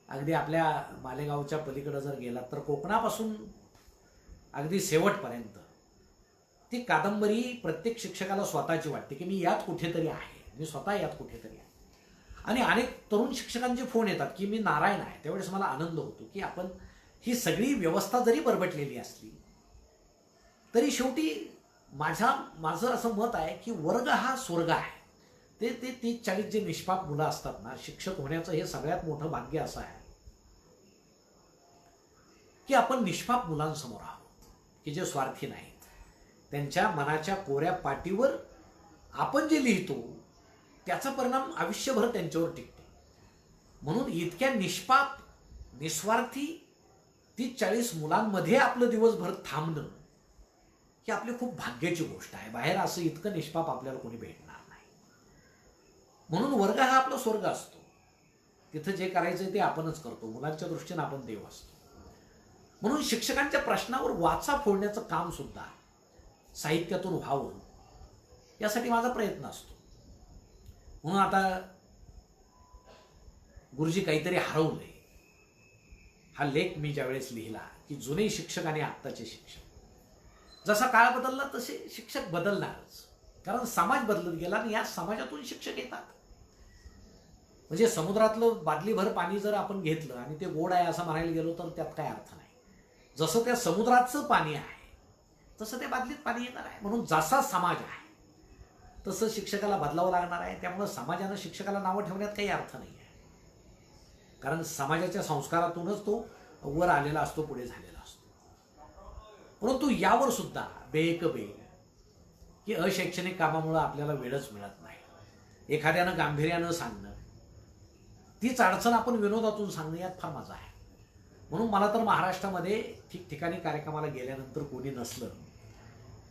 अगदी आपल्या मालेगावच्या पलीकडे जर गेलात तर कोकणापासून अगदी शेवटपर्यंत ती कादंबरी प्रत्येक शिक्षकाला स्वतःची वाटते की मी यात कुठेतरी आहे, मी स्वतः यात कुठेतरी आहे. आणि अनेक तरुण शिक्षकांचे फोन येतात की मी नारायण आहे. त्यावेळेस मला आनंद होतो की आपण ही सगळी व्यवस्था जरी बरबटलेली असली तरी शेवटी माझं असं मत आहे की वर्ग हा स्वर्ग आहे. ते 30-40 जे निष्पाप मुलं असतात ना, शिक्षक होण्याचं हे सगळ्यात मोठं भाग्य असं आहे की आपण निष्पाप मुलांसमोर आहोत की जे स्वार्थी नाहीत. त्यांच्या मनाच्या कोऱ्या पाटीवर आपण जे लिहितो त्याचा परिणाम आयुष्यभर त्यांच्यावर टिकतो. म्हणून इतक्या निष्पाप निस्वार्थी 30-40 मुलांमध्ये आपलं दिवसभर थांबणं ही आपली खूप भाग्याची गोष्ट आहे. बाहेर असं इतकं निष्पाप आपल्याला कोणी भेटणार नाही. म्हणून वर्ग हा आपला स्वर्ग असतो. तिथं जे करायचंय ते आपणच करतो. मुलांच्या दृष्टीने आपण देव असतो. म्हणून शिक्षकांच्या प्रश्नावर वाचा फोडण्याचं काम सुद्धा साहित्यातून व्हावं यासाठी माझा प्रयत्न असतो. म्हणून आता गुरुजी काहीतरी हरवलंय हा लेख मी ज्यावेळेस लिहिला की जुने शिक्षक आणि आत्ताचे शिक्षक, जसा काळ बदलला तसे शिक्षक बदलणारच, कारण समाज बदलत गेला आणि या समाजातून शिक्षक येतात. म्हणजे समुद्रातलं बादलीभर पाणी जर आपण घेतलं आणि ते गोड आहे असं म्हणायला गेलो तर त्यात काय अर्थ नाही. जसं त्या समुद्राचं पाणी आहे तसं त्या बादलीत पाणी येणार आहे. म्हणून जसा समाज आहे तसं शिक्षकाला बदलावं लागणार आहे. त्यामुळे समाजानं शिक्षकाला नावं ठेवण्यात काही अर्थ नाही आहे, कारण समाजाच्या संस्कारातूनच तो वर आलेला असतो, पुढे झालेला असतो. परंतु यावर सुद्धा बेकबेल की अशैक्षणिक कामामुळे आपल्याला वेळच मिळत नाही. एखाद्यानं गांभीर्यानं सांगणं, तीच अडचण आपण विनोदातून सांगणं, यात फार मजा आहे. म्हणून मला तर महाराष्ट्रामध्ये ठिकठिकाणी कार्यक्रमाला गेल्यानंतर कोणी नसलं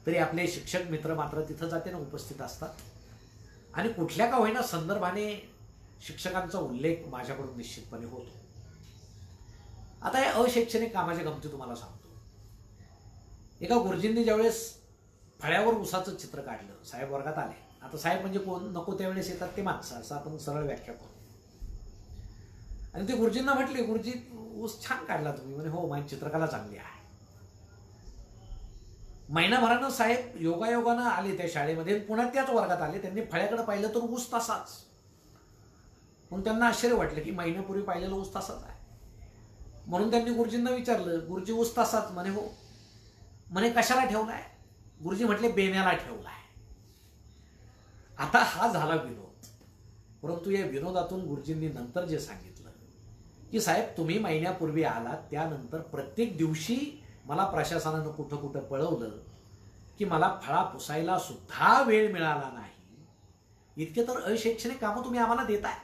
तरी आपले शिक्षक मित्र मात्र तिथं जाते ना, उपस्थित असतात. आणि कुठल्या का होईना संदर्भाने शिक्षकांचा उल्लेख माझ्याकडून निश्चितपणे होतो. आता या अशैक्षणिक कामाच्या गमती तुम्हाला सांगतो. एका गुरुजींनी ज्यावेळेस फळ्यावर उसाचं चित्र काढलं, साहेब वर्गात आले. आता साहेब म्हणजे कोण, नको त्यावेळेस येतात ते माणसं, असं आपण सरळ व्याख्या करू. आणि ते गुरुजींना म्हटले, गुरुजी ऊस छान काढला तुम्ही. म्हणे हो, माझी चित्रकला चांगली आहे. महिनाभरानं साहेब योगायोगानं आले त्या शाळेमध्ये, पुन्हा त्याच वर्गात आले. त्यांनी फळ्याकडे पाहिलं तर ऊस तसाच. म्हणून त्यांना आश्चर्य वाटलं की महिन्यापूर्वी पाहिलेला ऊस तसाच आहे. म्हणून त्यांनी गुरुजींना विचारलं, गुरुजी ऊस तसाच? म्हणे हो. म्हणे कशाला ठेवलाय? गुरुजी म्हटले बेण्याला ठेवलाय. आता हा झाला विनोद. परंतु या विनोदातून गुरुजींनी नंतर जे सांगितलं की साहेब तुम्ही महिन्यापूर्वी आलात, त्यानंतर प्रत्येक दिवशी मला प्रशासनानं कुठं कुठं पळवलं की मला फळा पुसायला सुद्धा वेळ मिळाला नाही. इतके तर अशैक्षणिक कामं तुम्ही आम्हाला देताय.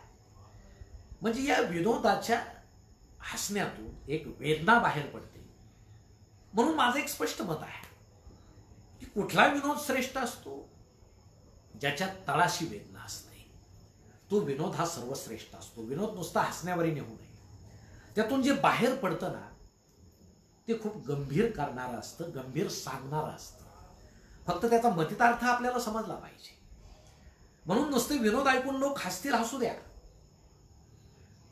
म्हणजे या विनोदाच्या हसण्यातून एक वेदना बाहेर पडते. म्हणून माझं एक स्पष्ट मत आहे की कुठला विनोद श्रेष्ठ असतो? ज्याच्या तळाशी वेदना असते, तो विनोद हा सर्वश्रेष्ठ असतो. विनोद नुसता हसण्यावरही नेऊ नये. त्यातून जे बाहेर पडतं ना, ते खूप गंभीर करणारं असतं, गंभीर सांगणारं असतं. फक्त त्याचा मतितार्थ आपल्याला समजला पाहिजे. म्हणून नुसते विनोद ऐकून लोक हसतील, हसू द्या.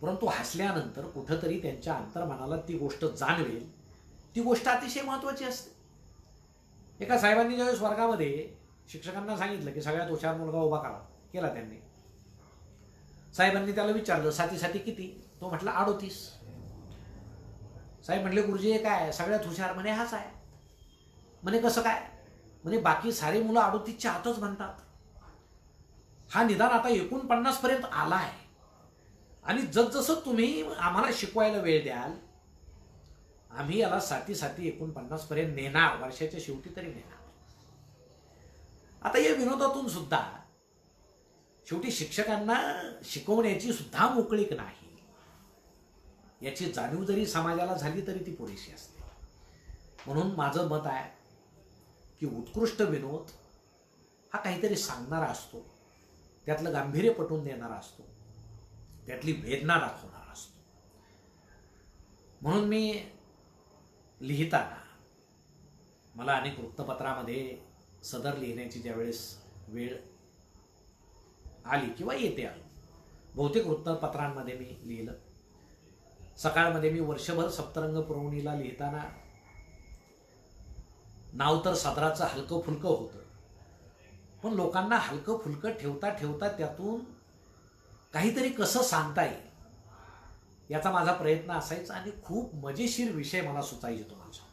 परंतु हसल्यानंतर कुठंतरी त्यांच्या अंतर्मनाला ती गोष्ट जाणवेल, ती गोष्ट अतिशय महत्वाची असते. एका साहेबांनी ज्यावेळेस वर्गामध्ये शिक्षकांना सांगितलं की सगळ्यात हुशार मुलगा उभा करा, केला त्यांनी. साहेबांनी त्याला विचारलं, साथी किती? तो म्हटला 38. साहेब म्हटले, गुरुजी हे काय सगळ्यात हुशार? म्हणे हाच आहे. म्हणे कसं काय? म्हणे बाकी सारे मुलं 38च्या आतच म्हणतात, हा निदान आता 49 पर्यंत आलाय. आणि जसजसं तुम्ही आम्हाला शिकवायला वेळ द्याल, आम्ही याला साथी 49 पर्यंत नेणार, वर्षाच्या शेवटी तरी नेणार. आता या विनोदातून सुद्धा शेवटी शिक्षकांना शिकवण्याची सुद्धा मोकळीक नाही, याची जाणीव जरी समाजाला झाली तरी ती पुरेशी असते. म्हणून माझं मत आहे की उत्कृष्ट विनोद हा काहीतरी सांगणारा असतो, त्यातलं गांभीर्य पटवून देणारा असतो, त्यातली वेदना दाखवणारा असतो. म्हणून मी लिहिताना मला अनेक वृत्तपत्रामध्ये सदर लिहिण्याची ज्यावेळेस वेळ आली किंवा येते आलो, बहुतेक वृत्तपत्रांमध्ये मी लिहिलं. सकाळमध्ये मी वर्षभर सप्तरंग पुरवणीला लिहिताना नाव तर सदराचं हलकं फुलकं होतं, पण लोकांना हलकं फुलकं ठेवता ठेवता त्यातून काहीतरी कसं सांगता येईल याचा माझा प्रयत्न असायचा. आणि खूप मजेशीर विषय मला सुचायचे. तुम्हाला सांगतो,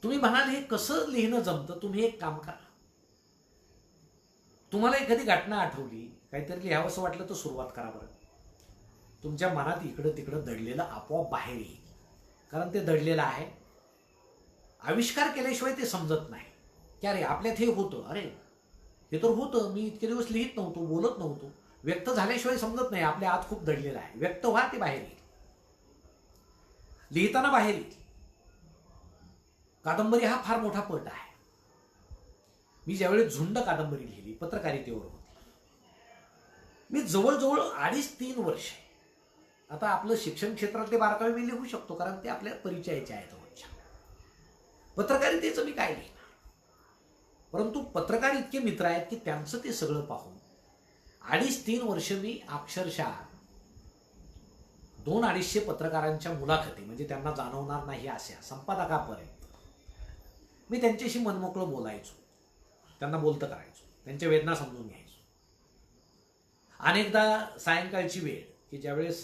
तुम्ही म्हणाल हे कसं लिहिणं जमतं? तुम्ही एक काम करा, तुम्हाला एखादी घटना आठवली, काहीतरी लिहावंसं वाटलं तर सुरुवात करा बरं. तुमच्या मनात इकडं तिकडं दडलेलं आपोआप बाहेर येईल, कारण ते दडलेलं आहे. आविष्कार केल्याशिवाय ते समजत नाही की अरे आपल्यात हे होतं, अरे हे तर होतं, मी इतके दिवस लिहित नव्हतो, बोलत नव्हतो. व्यक्त झाल्याशिवाय समजत नाही आपल्या आत खूप दडलेलं आहे. व्यक्त व्हा, ते बाहेर येईल. लिहिताना बाहेर येईल. कादंबरी हा फार मोठा पट आहे. मी ज्यावेळेस झुंड कादंबरी लिहिली, पत्रकारितेवर होती, मी जवळजवळ 2.5-3 वर्ष, आता आपलं शिक्षण क्षेत्रातले बारकावे मी लिहू शकतो कारण ते आपल्या परिचयाचे आहेत रोजच्या. पत्रकारितेचं मी काय लिहिणार? परंतु पत्रकार इतके मित्र आहेत की त्यांचं ते सगळं पाहून 2.5-3 वर्ष मी अक्षरशः 200-250 पत्रकारांच्या मुलाखती, म्हणजे त्यांना जाणवणार नाही अशा संपादकापर्यंत मी त्यांच्याशी मनमोकळं बोलायचो, त्यांना बोलतं करायचो, त्यांच्या वेदना समजून घ्यायचो. अनेकदा सायंकाळची वेळ की ज्यावेळेस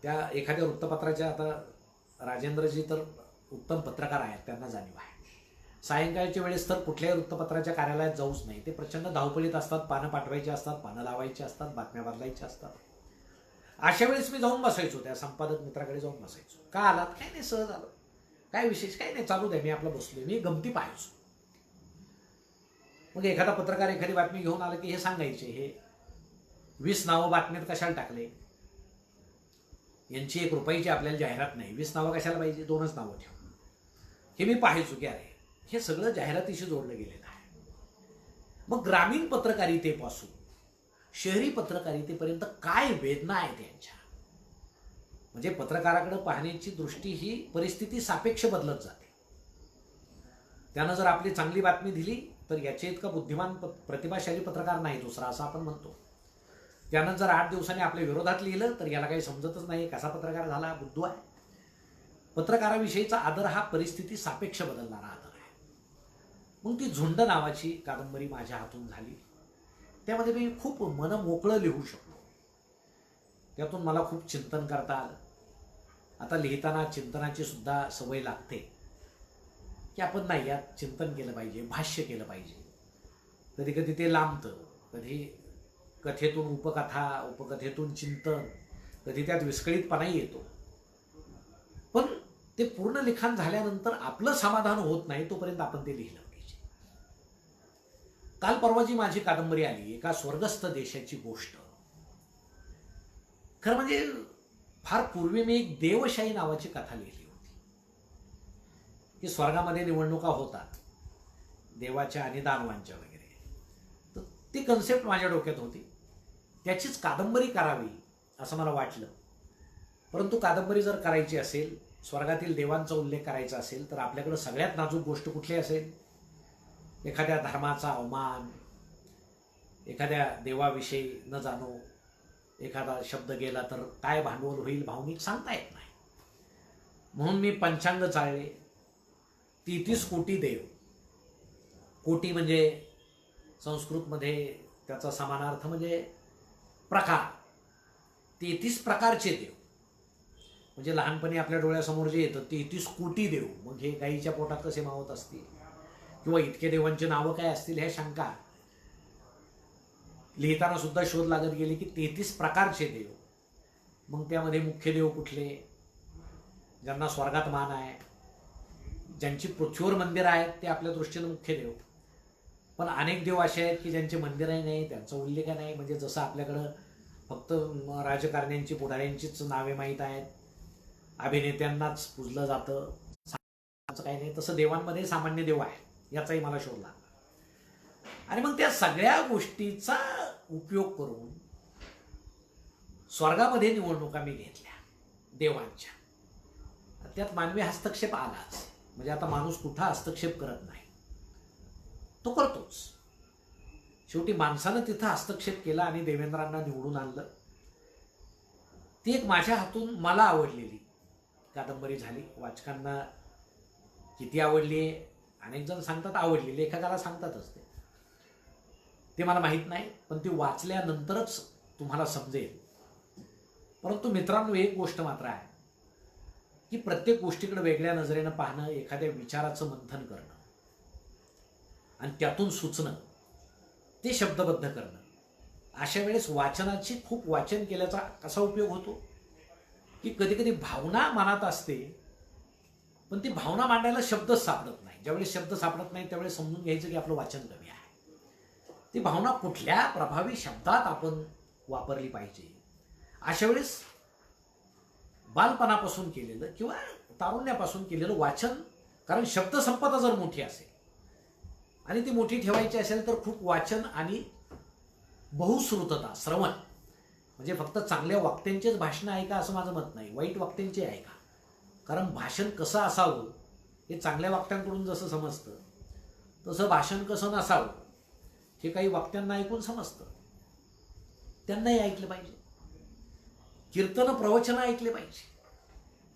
त्या एखाद्या वृत्तपत्राच्या, आता राजेंद्रजी तर उत्तम पत्रकार आहेत, त्यांना जाणीव आहे, सायंकाळच्या वेळेस तर कुठल्याही वृत्तपत्राच्या कार्यालयात जाऊच नाही. ते प्रचंड धावपळीत असतात, पानं पाठवायची असतात, पानं लावायची असतात, बातम्या बदलायच्या असतात. अशा वेळेस मी जाऊन बसायचो, त्या संपादक मित्राकडे जाऊन बसायचो. का आलात? काय नाही, सहज आलो. काय विशेष? काय नाही, चालू द्या, मी आपलं बसलोय, मी गमती पाहायचो. मग एखादा पत्रकार एखादी बातमी घेऊन आला की हे सांगायचे, हे 20 नावं बातमीत कशाला टाकले, यांची 1 रुपयाची आपल्याला जाहिरात नाही, 20 नावं कशाला पाहिजे, 2च नावं ठेव. हे मी पाहायचो की अरे हे सगळं जाहिरातीशी जोडलं गेलेलं आहे. मग ग्रामीण पत्रकारितेपासून शहरी पत्रकारितेपर्यंत काय वेदना आहे त्यांच्या. म्हणजे पत्रकाराकडे पाहण्याची दृष्टी ही परिस्थिती सापेक्ष बदलत जाते. त्यानं जर आपली चांगली बातमी दिली तर याच्या इतका बुद्धिमान प्रतिभाशाली पत्रकार नाही दुसरा, असं आपण म्हणतो. त्यानं जर 8 दिवसांनी आपल्या विरोधात लिहिलं तर याला काही समजतच नाही, कसा पत्रकार झाला, बुद्धू आहे. पत्रकाराविषयीचा आदर हा परिस्थिती सापेक्ष बदलणारा आदर आहे. मग ती झुंड नावाची कादंबरी माझ्या हातून झाली. त्यामध्ये मी खूप मनमोकळं लिहू शकलो. त्यातून मला खूप चिंतन करता आलं. आता लिहिताना चिंतनाची सुद्धा सवय लागते की आपण नाही यात चिंतन केलं पाहिजे, भाष्य केलं पाहिजे. कधी कधी ते लांबतं, कधी कथेतून उपकथा, उपकथेतून चिंतन, कधी त्यात विस्कळीतपणाही येतो. पण ते पूर्ण लिखाण झाल्यानंतर आपलं समाधान होत नाही तोपर्यंत आपण ते लिहिलं पाहिजे. काल परवा जी माझी कादंबरी आली, एका स्वर्गस्थ देशाची गोष्ट. खरं म्हणजे फार पूर्वी मी एक देवशाही नावाची कथा लिहिली होती की स्वर्गामध्ये निवडणुका होतात, देवाच्या आणि दानवांच्या वगैरे. तर ती कन्सेप्ट माझ्या डोक्यात होती. त्याचीच कादंबरी करावी असं मला वाटलं. परंतु कादंबरी जर करायची असेल, स्वर्गातील देवांचा उल्लेख करायचा असेल, तर आपल्याकडे सगळ्यात नाजूक गोष्ट कुठली असेल? एखाद्या धर्माचा अवमान, एखाद्या देवाविषयी न जाणो एखादा शब्द गेला तर काय भांडवल होईल भावनिक सांगता येत नाही. म्हणून मी पंचांग चाळले. 33 कोटी देव. कोटी म्हणजे संस्कृतमध्ये त्याचा समानार्थ म्हणजे प्रकार. 33 प्रकारचे देव. म्हणजे लहानपणी आपल्या डोळ्यासमोर जे येतं 33 कोटी देव, मग हे गाईच्या पोटात कसे मावत असतील किंवा इतके देवांची नावं काय असतील ह्या शंका लिहिताना सुद्धा शोध लागत गेले की 33 प्रकारचे देव. मग त्यामध्ये मुख्य देव कुठले, ज्यांना स्वर्गात मान आहे, ज्यांची पृथ्वीवर मंदिर आहेत ते आपल्या दृष्टीनं मुख्य देव. पण अनेक देव असे आहेत की ज्यांचे मंदिरही नाही, त्यांचा उल्लेख नाही. म्हणजे जसं आपल्याकडं फक्त राजकारण्यांची, पुढाऱ्यांचीच नावे माहीत आहेत, अभिनेत्यांनाच पूजलं जातं, काही नाही, तसं देवांमध्ये सामान्य देव आहे, याचाही मला शोध लागला. आणि मग त्या सगळ्या गोष्टीचा उपयोग करून स्वर्गामध्ये निवडणुका मी घेतल्या देवांच्या. त्यात मानवी हस्तक्षेप आलाच. म्हणजे आता माणूस कुठं हस्तक्षेप करत नाही, तो करतोच. शेवटी माणसानं तिथं हस्तक्षेप केला आणि देवेंद्रांना निवडून आणलं. ती एक माझ्या हातून मला आवडलेली कादंबरी झाली. वाचकांना किती आवडली, अनेक जण सांगतात आवडली, लेखकाला सांगतातच ते मला माहीत नाही, पण ती वाचल्यानंतरच तुम्हाला समजेल. परंतु मित्रांनो, एक गोष्ट मात्र आहे की प्रत्येक गोष्टीकडे वेगळ्या नजरेनं पाहणं, एखाद्या विचाराचं मंथन करणं आणि त्यातून सुचणं, ते शब्दबद्ध करणं. अशा वेळेस वाचनाची खूप वाचन केल्याचा कसा उपयोग होतो की कधी कधी भावना मनात असते, पण ती भावना मांडायला शब्दच सापडत नाही. ज्यावेळेस शब्द सापडत नाही त्यावेळेस समजून घ्यायचं की आपलं वाचन कमी आहे. ती भावना कुठल्या प्रभावी शब्दात आपण वापरली पाहिजे. अशा वेळेस बालपणापासून केलेलं किंवा तारुण्यापासून केलेलं वाचन, कारण शब्दसंपदा जर मोठी असेल आणि ती मोठी ठेवायची असेल तर खूप वाचन आणि बहुश्रुतता, श्रवण. म्हणजे फक्त चांगल्या वक्त्यांचेच भाषणं ऐका असं माझं मत नाही, वाईट वक्त्यांचे ऐका. कारण भाषण कसं असावं हे चांगल्या वक्त्यांकडून जसं समजतं, तसं भाषण कसं नसावं हे काही वक्त्यांना ऐकून समजतं. त्यांनाही ऐकलं पाहिजे. कीर्तन, प्रवचन ऐकले पाहिजे,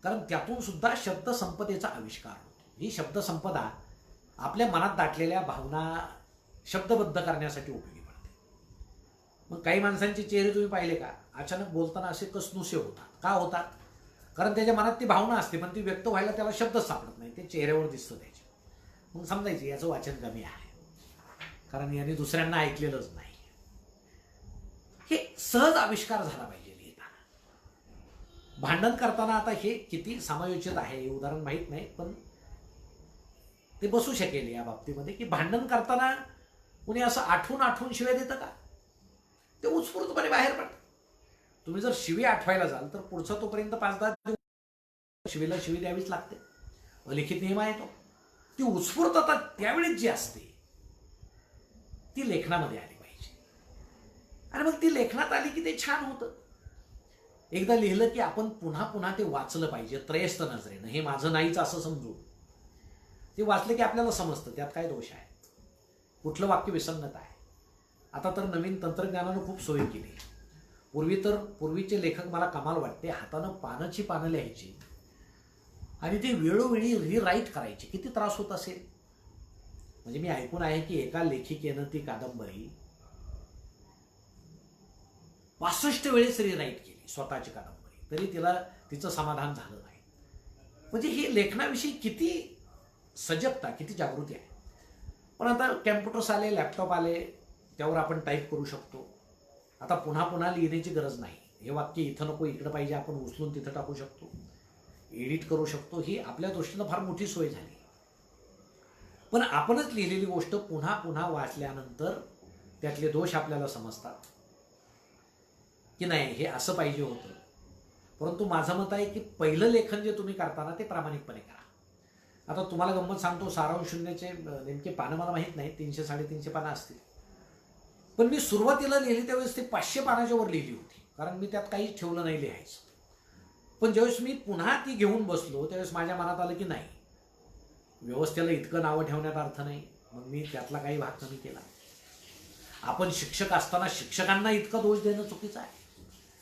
कारण त्यातून सुद्धा शब्दसंपदेचा आविष्कार होतो. ही शब्दसंपदा आपल्या मनात दाटलेल्या भावना शब्दबद्ध करण्यासाठी उपयोगी पडते. मग काही माणसांचे चेहरे तुम्ही पाहिले का, अचानक बोलताना असे कसनुसे होतात. का होतात? कारण त्याच्या मनात ती भावना असते, पण ती व्यक्त व्हायला त्याला शब्दच सापडत नाही, ते चेहऱ्यावर दिसतं त्याच्या. मग समजायचं याचं वाचन कमी आहे, कारण याने दुसऱ्यांना ऐकलेलंच नाही. हे सहज आविष्कार झाला पाहिजे लिहिताना. भांडण करताना आता हे किती समायोचित आहे हे उदाहरण माहीत नाही, पण ते बसू शकेल या बाबतीमध्ये की भांडण करताना कुणी असं आठवून आठवून शिव्या देतं का? ते उत्स्फूर्तपणे बाहेर पडतं. तुम्ही जर शिवी आठवायला जाल तर पुढचा तोपर्यंत 5-10 शिवीला शिवी द्यावीच लागते, अलिखित नियम आहे तो. ती उत्स्फूर्तता त्यावेळेस जी असते ती लेखनामध्ये आली पाहिजे, आणि मग ती लेखनात आली की ते छान होतं. एकदा लिहिलं की आपण पुन्हा पुन्हा ते वाचलं पाहिजे त्रयस्थ नजरेनं. हे माझं नाहीच असं समजू. ते वाचलं की आपल्याला समजतं त्यात काय दोष आहे, कुठलं वाक्य विसंगत आहे. आता तर नवीन तंत्रज्ञानानं खूप सोयी केली. पूर्वीचे लेखक मला कमाल वाटते, हातानं पानाची पानं लिहायची आणि ते वेळोवेळी रिराईट करायचे. किती त्रास होत असेल. म्हणजे मी ऐकून आहे की एका लेखिकेनं ती कादंबरी 65 वेळेस रिराईट केली, स्वतःची कादंबरी, तरी तिला तिचं समाधान झालं नाही. म्हणजे ही लेखनाविषयी किती सजगता, किती जागृती आहे. पण आता कॅम्प्युटर्स आले, लॅपटॉप आले, त्यावर आपण टाईप करू शकतो. आता पुन्हा पुन्हा लिहिण्याची गरज नाही. हे वाक्य इथं नको इकडं पाहिजे, आपण उचलून तिथं टाकू शकतो, एडिट करू शकतो. ही आपल्या दृष्टीनं फार मोठी सोय झाली. पण आपणच लिहिलेली गोष्ट पुन्हा पुन्हा वाचल्यानंतर त्यातले दोष आपल्याला समजतात की नाही हे असं पाहिजे होतं. परंतु माझं मत आहे की पहिलं लेखन जे तुम्ही करताना ते प्रामाणिकपणे करा. आता तुम्हाला गंमत सांगतो, सारांश शून्याचे नेमके पानं मला माहीत नाही, 300-350 पानं असतील. पण मी सुरुवातीला लिहिली त्यावेळेस ते 500 पानाच्या वर लिहिली होती, कारण मी त्यात काहीच ठेवलं नाही लिहायचं. पण ज्यावेळेस मी पुन्हा ती घेऊन बसलो त्यावेळेस माझ्या मनात आलं की नाही, व्यवस्थेला इतकं नावं ठेवण्यात अर्थ नाही. मग मी त्यातला काही भाग कमी केला. आपण शिक्षक असताना शिक्षकांना इतका दोष देणं चुकीचं आहे.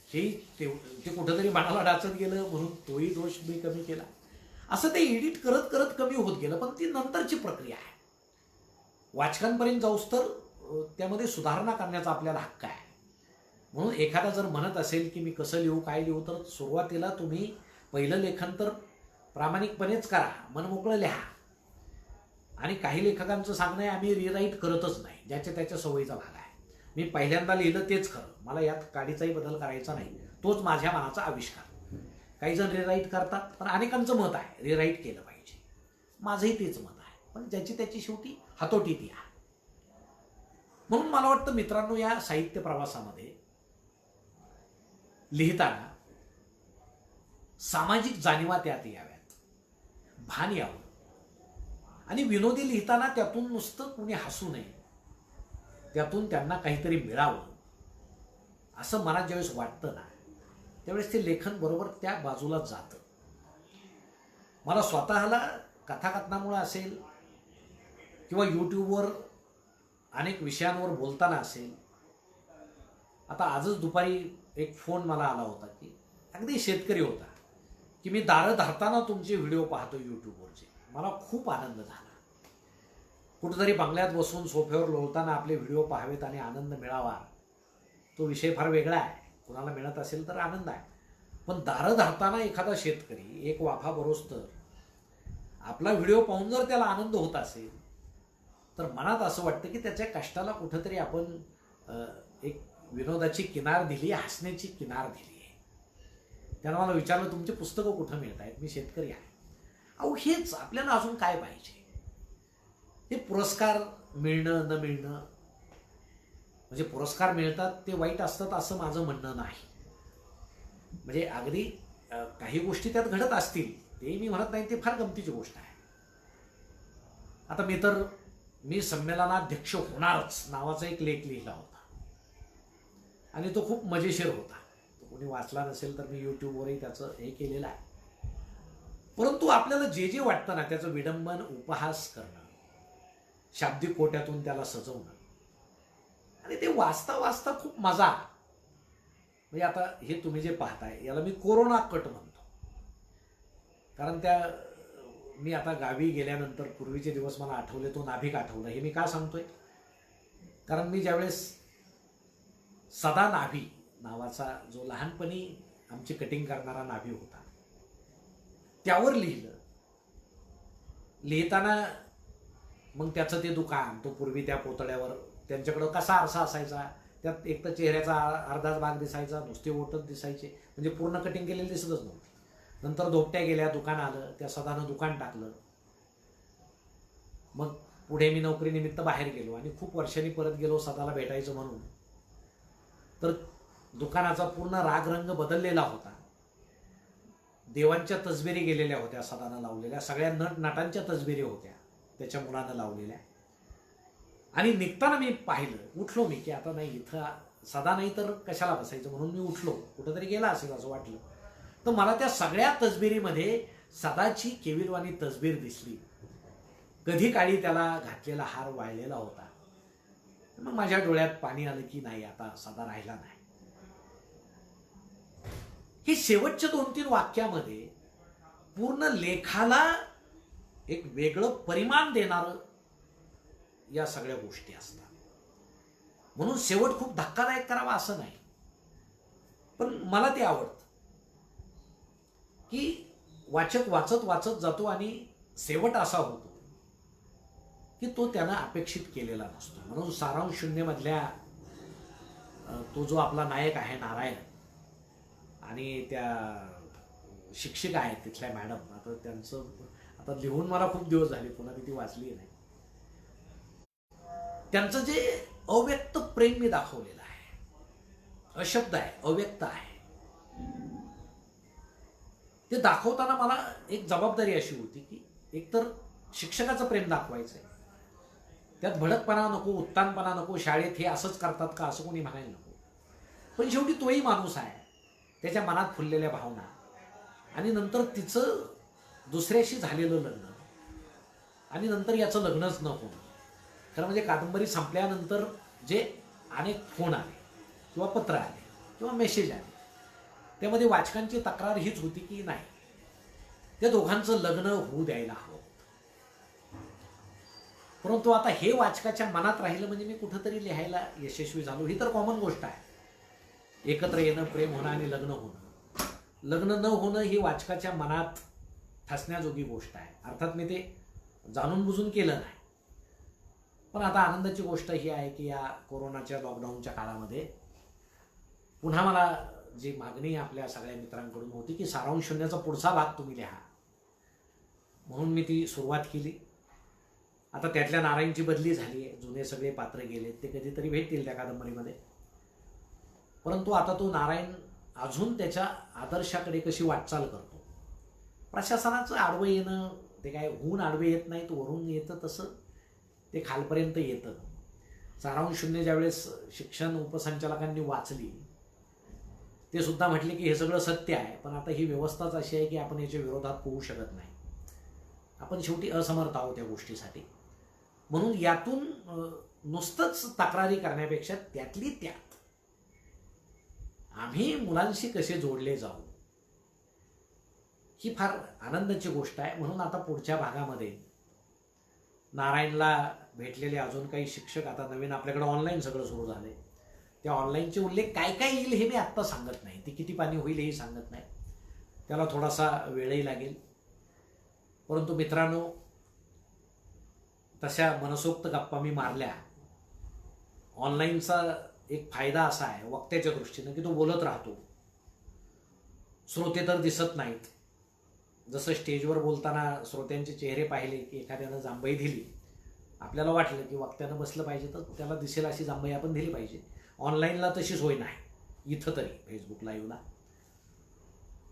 हे ते कुठंतरी मनाला डाचत गेलं म्हणून तोही दोष मी कमी केला. असं ते एडिट करत करत कमी होत गेलं. पण ती नंतरची प्रक्रिया आहे. वाचकांपर्यंत जाऊस तर त्यामध्ये सुधारणा करण्याचा आपल्याला हक्क आहे. म्हणून एखादा जर म्हणत असेल की मी कसं लिहू, काय लिहू, तर सुरुवातीला तुम्ही पहिलं लेखन तर प्रामाणिकपणेच करा, मनमोकळं लिहा. आणि काही लेखकांचं सांगणं आहे आम्ही रिराईट करतच नाही, ज्याच्या त्याच्या सवयीचा भाग आहे. मी पहिल्यांदा लिहिलं तेच खरं, मला यात काडीचाही बदल करायचा नाही, तोच माझ्या मनाचा आविष्कार. काही जण रिराईट करतात, पण अनेकांचं मत आहे रिराईट केलं पाहिजे. माझंही तेच मत आहे, पण ज्याची त्याची शेवटी हातोटी ती आहे. म्हणून मला वाटतं मित्रांनो, या साहित्य प्रवासामध्ये लिहिताना सामाजिक जाणीवा त्यात याव्यात, भान यावं. आणि विनोदी लिहिताना त्यातून नुसतं कुणी हसू नये, त्यातून त्यांना काहीतरी मिळावं असं मनात ज्यावेळेस वाटतं ना, त्यावेळेस ते लेखन बरोबर त्या बाजूला जातं. मला स्वतःला कथाकथनामुळे असेल किंवा यूट्यूबवर अनेक विषयांवर बोलताना असेल. आता आजच दुपारी एक फोन मला आला होता की अगदी शेतकरी होता की मी दारं धरताना तुमचे व्हिडिओ पाहतो यूट्यूबवरचे, मला खूप आनंद झाला. कुठेतरी बंगल्यात बसून सोफ्यावर लोळताना आपले व्हिडिओ पाहावेत आणि आनंद मिळावा, तो विषय फार वेगळा आहे. कुणाला मिळत असेल तर आनंद आहे. पण दारं धरताना एखादा शेतकरी एक वाफा बरोस्तर आपला व्हिडिओ पाहून जर त्याला आनंद होत असेल तर मनात असं वाटतं की त्याच्या कष्टाला कुठंतरी आपण एक विनोदाची किनार दिली, हसण्याची किनार दिली आहे. त्यानं मला विचारलं तुमची पुस्तकं कुठं मिळत आहेत, मी शेतकरी आहे. अहो हेच आपल्याला अजून काय पाहिजे. हे पुरस्कार मिळणं न मिळणं, म्हणजे पुरस्कार मिळतात ते वाईट असतात असं माझं म्हणणं नाही. म्हणजे अगदी काही गोष्टी त्यात घडत असतील ते मी म्हणत नाही, ते फार गमतीची गोष्ट आहे. आता मी संमेलनाध्यक्ष होणारच नावाचा एक लेख लिहिला होता आणि तो खूप मजेशीर होता. तो कोणी वाचला नसेल तर मी यूट्यूबवरही त्याचं हे केलेलं आहे. परंतु आपल्याला जे जे वाटतं ना त्याचं विडंबन, उपहास करणं, शाब्दिक कोट्यातून त्याला सजवणं, आणि ते वाचता वाचता खूप मजा. म्हणजे आता हे तुम्ही जे पाहताय याला मी कोरोना कट म्हणतो. कारण मी आता गावी गेल्यानंतर पूर्वीचे दिवस मला आठवले, तो नाभिक आठवलं. हे मी का सांगतोय, कारण मी ज्यावेळेस सदा नाभी नावाचा जो लहानपणी आमची कटिंग करणारा नाभी होता त्यावर लिहिलं. लिहिताना मग त्याचं ते दुकान, तो पूर्वी त्या पोतळ्यावर त्यांच्याकडं कसा आरसा असायचा त्यात एक तर चेहऱ्याचा अर्धाच भाग दिसायचा, नुसते ओठच दिसायचे, म्हणजे पूर्ण कटिंग केलेलं दिसतच नव्हतं. नंतर धोपट्या गेल्या, दुकान आलं, त्या सदानं दुकान टाकलं. मग पुढे मी नोकरीनिमित्त बाहेर गेलो आणि खूप वर्षांनी परत गेलो सदाला भेटायचं म्हणून. तर दुकानाचा पूर्ण रागरंग बदललेला होता. देवांच्या तसबिरी गेलेल्या होत्या सदानं लावलेल्या, सगळ्या नटांच्या तसबिरी होत्या त्याच्या मुलानं लावलेल्या. आणि निघताना मी पाहिलं, उठलो मी की आता नाही, इथं सदा नाही तर कशाला बसायचं, म्हणून मी उठलो. कुठंतरी गेला असेल असं वाटलं. तर मला त्या सगळ्या तसबिरीमध्ये सदाची केविलवाणी तसबीर दिसली. कधी काळी त्याला घातलेला हार वाळलेला होता. मग माझ्या डोळ्यात पाणी आलं की नाही, आता सदा राहिला नाही. ही शेवटच्या 2-3 वाक्यामध्ये पूर्ण लेखाला एक वेगळं परिमाण देणारं या सगळ्या गोष्टी असतात. म्हणून शेवट खूप धक्कादायक करावा असं नाही, पण मला ते आवडतं की वाचक वाचत वाचत जातो आणि शेवट असा होतो की तो त्यानं अपेक्षित केलेला नसतो. म्हणून सारांश शून्य मधल्या तो जो आपला नायक आहे नारायण आणि त्या शिक्षिका आहेत तिथल्या मॅडम, आता त्यांचं आता लिहून मला खूप दिवस झाले, पुन्हा ती वाचली नाही. त्यांचं जे अव्यक्त प्रेम मी दाखवलेलं आहे, अशब्द आहे, अव्यक्त आहे, ते दाखवताना मला एक जबाबदारी अशी होती की एकतर शिक्षकाचं प्रेम दाखवायचंय, त्यात भडकपणा नको, उत्तानपणा नको, शाळेत हे असंच करतात का असं कोणी म्हणायला नको. पण शेवटी तोही माणूस आहे, त्याच्या मनात फुललेल्या भावना, आणि नंतर तिचं दुसऱ्याशी झालेलं लग्न, आणि नंतर याचं लग्नच न होणं. खरं म्हणजे कादंबरी संपल्यानंतर जे अनेक फोन आले किंवा पत्र आले किंवा मेसेज आले, त्यामध्ये वाचकांची तक्रार हीच होती की नाही, त्या दोघांचं लग्न होऊ द्यायला हवं. परंतु आता हे वाचकाच्या मनात राहिलं म्हणजे मी कुठंतरी लिहायला यशस्वी झालो. ही तर कॉमन गोष्ट आहे, एकत्र येणं, प्रेम होणं आणि लग्न होणं. लग्न न होणं ही वाचकाच्या मनात ठसण्याजोगी गोष्ट आहे. अर्थात मी ते जाणून बुजून केलं नाही, पण आता आनंदाची गोष्ट ही आहे की या कोरोनाच्या लॉकडाऊनच्या काळामध्ये पुन्हा मला जी मागणी आपल्या सगळ्या मित्रांकडून होती की सारांश शून्याचा पुढचा भाग तुम्ही लिहा, म्हणून मी ती सुरुवात केली. आता त्यातल्या नारायणची बदली झाली आहे, जुने सगळे पात्र गेलेत, ते कधीतरी भेटतील त्या कादंबरीमध्ये. परंतु आता तो नारायण अजून त्याच्या आदर्शाकडे कशी वाटचाल करतो. प्रशासनाचं आडवं येणं, ते काय होऊन आडवे येत नाही, तो वरून येतं तसं ते खालपर्यंत येतं. सारांश शून्य ज्यावेळेस शिक्षण उपसंचालकांनी वाचली, ते सुद्धा म्हटले की हे सगळं सत्य आहे, पण आता ही व्यवस्थाच अशी आहे की आपण याच्या विरोधात पोहू शकत नाही, आपण शेवटी असमर्थ आहोत त्या गोष्टीसाठी. म्हणून यातून नुसतंच तक्रारी करण्यापेक्षा त्यातली त्यात आम्ही मुलांशी कसे जोडले जाऊ, ही फार आनंदाची गोष्ट आहे. म्हणून आता पुढच्या भागामध्ये नारायणला भेटलेले अजून काही शिक्षक, आता नवीन आपल्याकडे ऑनलाईन सगळं सुरू झालंय, त्या ऑनलाईनचे उल्लेख काय काय येईल हे मी आत्ता सांगत नाही, ती किती पाणी होईल हेही सांगत नाही, त्याला थोडासा वेळही लागेल. परंतु मित्रांनो, तशा मनसोक्त गप्पा मी मारल्या. ऑनलाईनचा एक फायदा असा आहे वक्त्याच्या दृष्टीनं की तो बोलत राहतो, श्रोते तर दिसत नाहीत. जसं स्टेजवर बोलताना श्रोत्यांचे चेहरे पाहिले की एखाद्यानं जांभई दिली, आपल्याला वाटलं की वक्त्यानं बसलं पाहिजे तर त्याला दिसेल अशी जांभई आपण दिली पाहिजे. ऑनलाईनला तशी सोय नाही, इथं तरी फेसबुक लाईव्हला.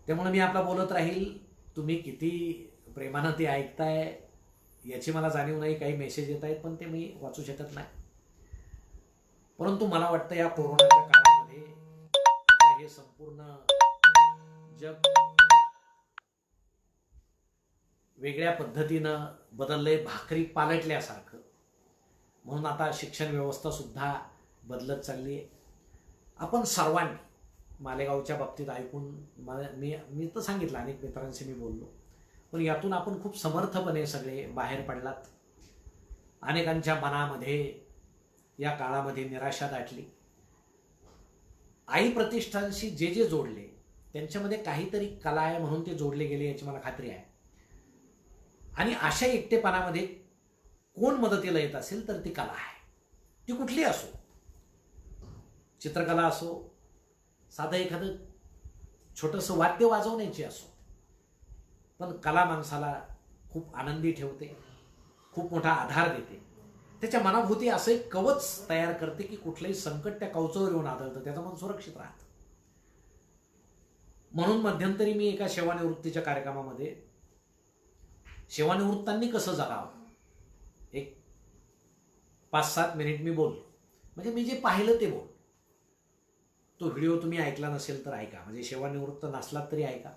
त्यामुळे मी आपला बोलत राहील, तुम्ही किती प्रेमानं ते ऐकताय याची मला जाणीव नाही. काही मेसेज येत आहेत पण ते मी वाचू शकत नाही. परंतु मला वाटतं या कोरोनाच्या काळामध्ये आता हे संपूर्ण जग वेगळ्या पद्धतीनं बदललंय, भाकरी पालटल्यासारखं. म्हणून आता शिक्षण व्यवस्था सुद्धा बदलत चालली आहे. आपण सर्वांनी मालेगावच्या बाबतीत ऐकून मी तर सांगितलं, अनेक मित्रांशी मी बोललो, पण यातून आपण खूप समर्थपणे सगळे बाहेर पडलात. अनेकांच्या मनामध्ये या काळामध्ये निराशा दाटली. आई प्रतिष्ठानशी जे जे जोडले त्यांच्यामध्ये काहीतरी कला आहे म्हणून ते जोडले गेले याची मला खात्री आहे. आणि अशा एकटेपणामध्ये कोण मदतीला येत असेल तर ती कला आहे, ती कुठली असो. चित्रकला असो, साधं एखादं छोटंसं वाद्य वाजवण्याची असो, पण कला माणसाला खूप आनंदी ठेवते, खूप मोठा आधार देते. त्याच्या मनाभोवती असं एक कवच तयार करते की कुठलंही संकट त्या कवचावर येऊन आदळतं, त्याचं मन सुरक्षित राहतं. म्हणून मध्यंतरी मी एका सेवानिवृत्तीच्या कार्यक्रमामध्ये सेवानिवृत्तांनी कसं जगावं एक 5-7 मिनिट मी बोललो. म्हणजे मी जे पाहिलं ते बोल. तो व्हिडिओ तुम्ही ऐकला नसेल तर ऐका, म्हणजे सेवानिवृत्त नसलात तरी ऐका.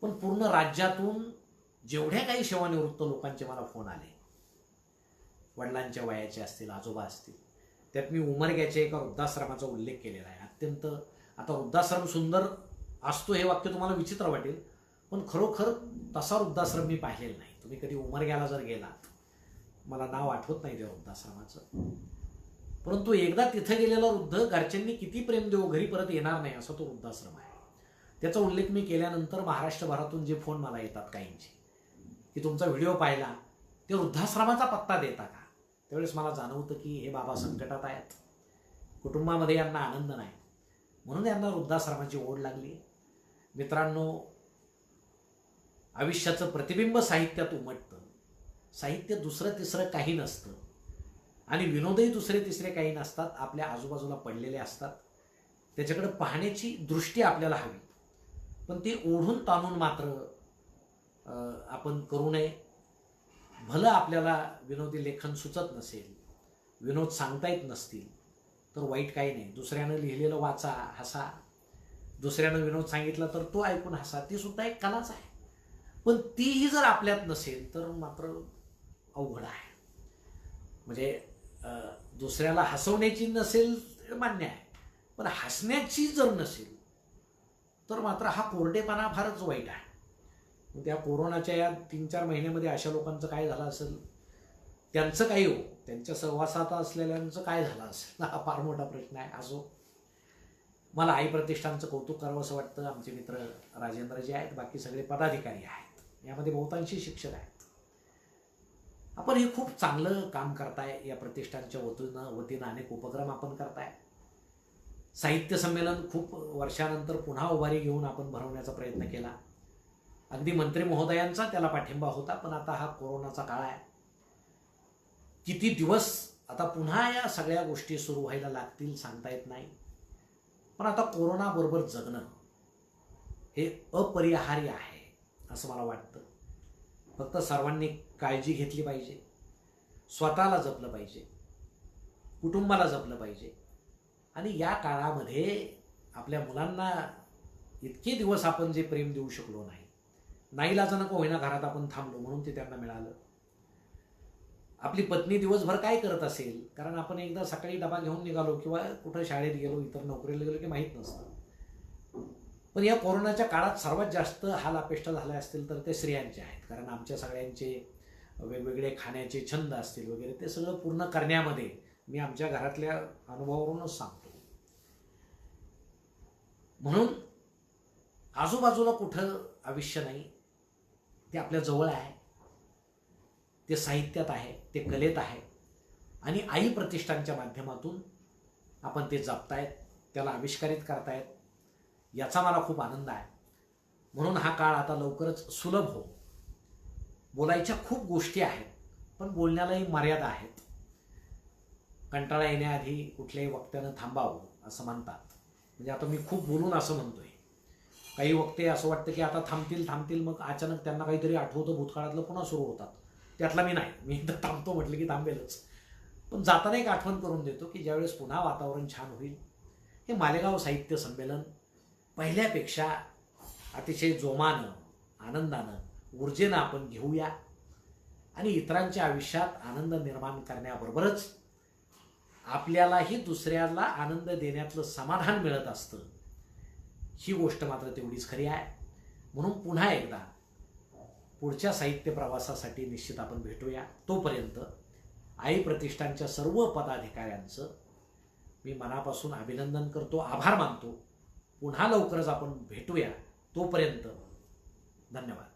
पण पूर्ण राज्यातून जेवढ्या काही सेवानिवृत्त लोकांचे मला फोन आले, वडिलांच्या वयाचे असतील, आजोबा असतील, त्यात मी उमरग्याच्या एका वृद्धाश्रमाचा उल्लेख केलेला आहे. अत्यंत, आता वृद्धाश्रम सुंदर असतो हे वाक्य तुम्हाला विचित्र वाटेल, पण खरोखर तसा वृद्धाश्रम मी पाहिलेला नाही. तुम्ही कधी उमरग्याला जर गेलात, मला नाव आठवत नाही त्या वृद्धाश्रमाचं, परंतु एकदा तिथं गेलेला वृद्ध घरच्यांनी किती प्रेम देऊ घरी परत येणार नाही असा तो वृद्धाश्रम आहे. त्याचा उल्लेख मी केल्यानंतर महाराष्ट्रभरातून जे फोन मला येतात काहींचे की तुमचा व्हिडिओ पाहिला, ते वृद्धाश्रमाचा पत्ता देता का? त्यावेळेस मला जाणवतं की हे बाबा संकटात आहेत, कुटुंबामध्ये यांना आनंद नाही, म्हणून यांना वृद्धाश्रमाची ओढ लागली. मित्रांनो, आयुष्याचं प्रतिबिंब साहित्यात उमटतं. साहित्य दुसरं तिसरं काही नसतं आणि विनोदही दुसरे तिसरे काही नसतात, आपल्या आजूबाजूला पडलेले असतात. त्याच्याकडे पाहण्याची दृष्टी आपल्याला हवी, पण ती ओढून ताणून मात्र आपण करू नये. भलं आपल्याला विनोदी लेखन सुचत नसेल, विनोद सांगता येत नसतील, तर वाईट काही नाही. दुसऱ्यानं लिहिलेलं वाचा, हसा. दुसऱ्यानं विनोद सांगितला तर तो ऐकून हसा. ती सुद्धा एक कलाच आहे. पण तीही जर आपल्यात नसेल तर मात्र अवघड आहे. म्हणजे दुसऱ्याला हसवण्याची नसेल मान्य आहे, पण हसण्याची जर नसेल तर मात्र हा कोरडेपणा फारच वाईट आहे. त्या कोरोनाच्या या 3-4 महिन्यामध्ये अशा लोकांचं काय झालं असेल, त्यांचं काही हो, त्यांच्या सहवासात असलेल्यांचं काय झालं असेल, हा फार मोठा प्रश्न आहे. असो, मला आई प्रतिष्ठानचं कौतुक करावं असं वाटतं. आमचे मित्र राजेंद्र जे आहेत, बाकी सगळे पदाधिकारी आहेत, यामध्ये बहुतांशी शिक्षक आहेत. आपण हे खूप चांगलं काम करताय. या प्रतिष्ठानच्या वतीनं अनेक उपक्रम आपण करताय. साहित्य संमेलन खूप वर्षानंतर पुन्हा उभारी घेऊन आपण भरवण्याचा प्रयत्न केला. अगदी मंत्री महोदयांचा त्याला पाठिंबा होता, पण आता हा कोरोनाचा काळ आहे. किती दिवस आता पुन्हा या सगळ्या गोष्टी सुरू व्हायला लागतील सांगता येत नाही. पण आता कोरोनाबरोबर जगणं हे अपरिहार्य आहे असं मला वाटतं. फक्त सर्वांनी काळजी घेतली पाहिजे, स्वतःला जपलं पाहिजे, कुटुंबाला जपलं पाहिजे. आणि या काळामध्ये आपल्या मुलांना इतके दिवस आपण जे प्रेम देऊ शकलो नाही, नाईलाजानं का होईना घरात आपण थांबलो म्हणून ते त्यांना मिळालं. आपली पत्नी दिवसभर काय करत असेल, कारण आपण एकदा सकाळी डबा घेऊन निघालो किंवा कुठं शाळेत गेलो, इतर नोकरीला गेलो की माहीत नसतं. पण या कोरोनाच्या काळात सर्वात जास्त हाल अपेष्ट झाले असतील तर ते स्त्रियांचे आहेत, कारण आमच्या सगळ्यांचे वेगवेगळे खाण्याचे छंद असतील वगैरे, ते सगळं पूर्ण करण्यामध्ये मी आमच्या घरातल्या अनुभवावरूनच सांगतो. म्हणून आजूबाजूला कुठं आयुष्य नाही, ते आपल्या जवळ आहे, ते साहित्यात आहे, ते कलेत आहे. आणि आई प्रतिष्ठानच्या माध्यमातून आपण ते जपतायत, त्याला आविष्कारित करतायत, याचा मला खूप आनंद आहे. म्हणून हा काळ आता लवकरच सुलभ हो. बोलायच्या खूप गोष्टी आहेत, पण बोलण्यालाही मर्यादा आहेत. कंटाळा येण्याआधी कुठल्याही वक्त्यानं थांबावं असं म्हणतात. म्हणजे आता मी खूप बोलून असं म्हणतोय, काही वक्ते असं वाटतं की आता थांबतील, मग अचानक त्यांना काहीतरी आठवतं भूतकाळातलं, पुन्हा सुरू होतात. त्यातला मी नाही, मी एकदा थांबतो म्हटलं की थांबेलच. पण जाताना एक आठवण करून देतो की ज्यावेळेस पुन्हा वातावरण छान होईल, हे मालेगाव साहित्य संमेलन पहिल्यापेक्षा अतिशय जोमानं, आनंदानं, ऊर्जेनं आपण घेऊया आणि इतरांच्या आयुष्यात आनंद निर्माण करण्याबरोबरच आपल्यालाही दुसऱ्याला आनंद देण्यातलं समाधान मिळत असतं. ही गोष्ट मात्र तेवढीच खरी आहे. म्हणून पुन्हा एकदा पुढच्या साहित्य प्रवासासाठी निश्चित आपण भेटूया. तोपर्यंत आई प्रतिष्ठानच्या सर्व पदाधिकाऱ्यांचं मी मनापासून अभिनंदन करतो, आभार मानतो. पुन्हा लवकरच आपण भेटूया. तोपर्यंत धन्यवाद.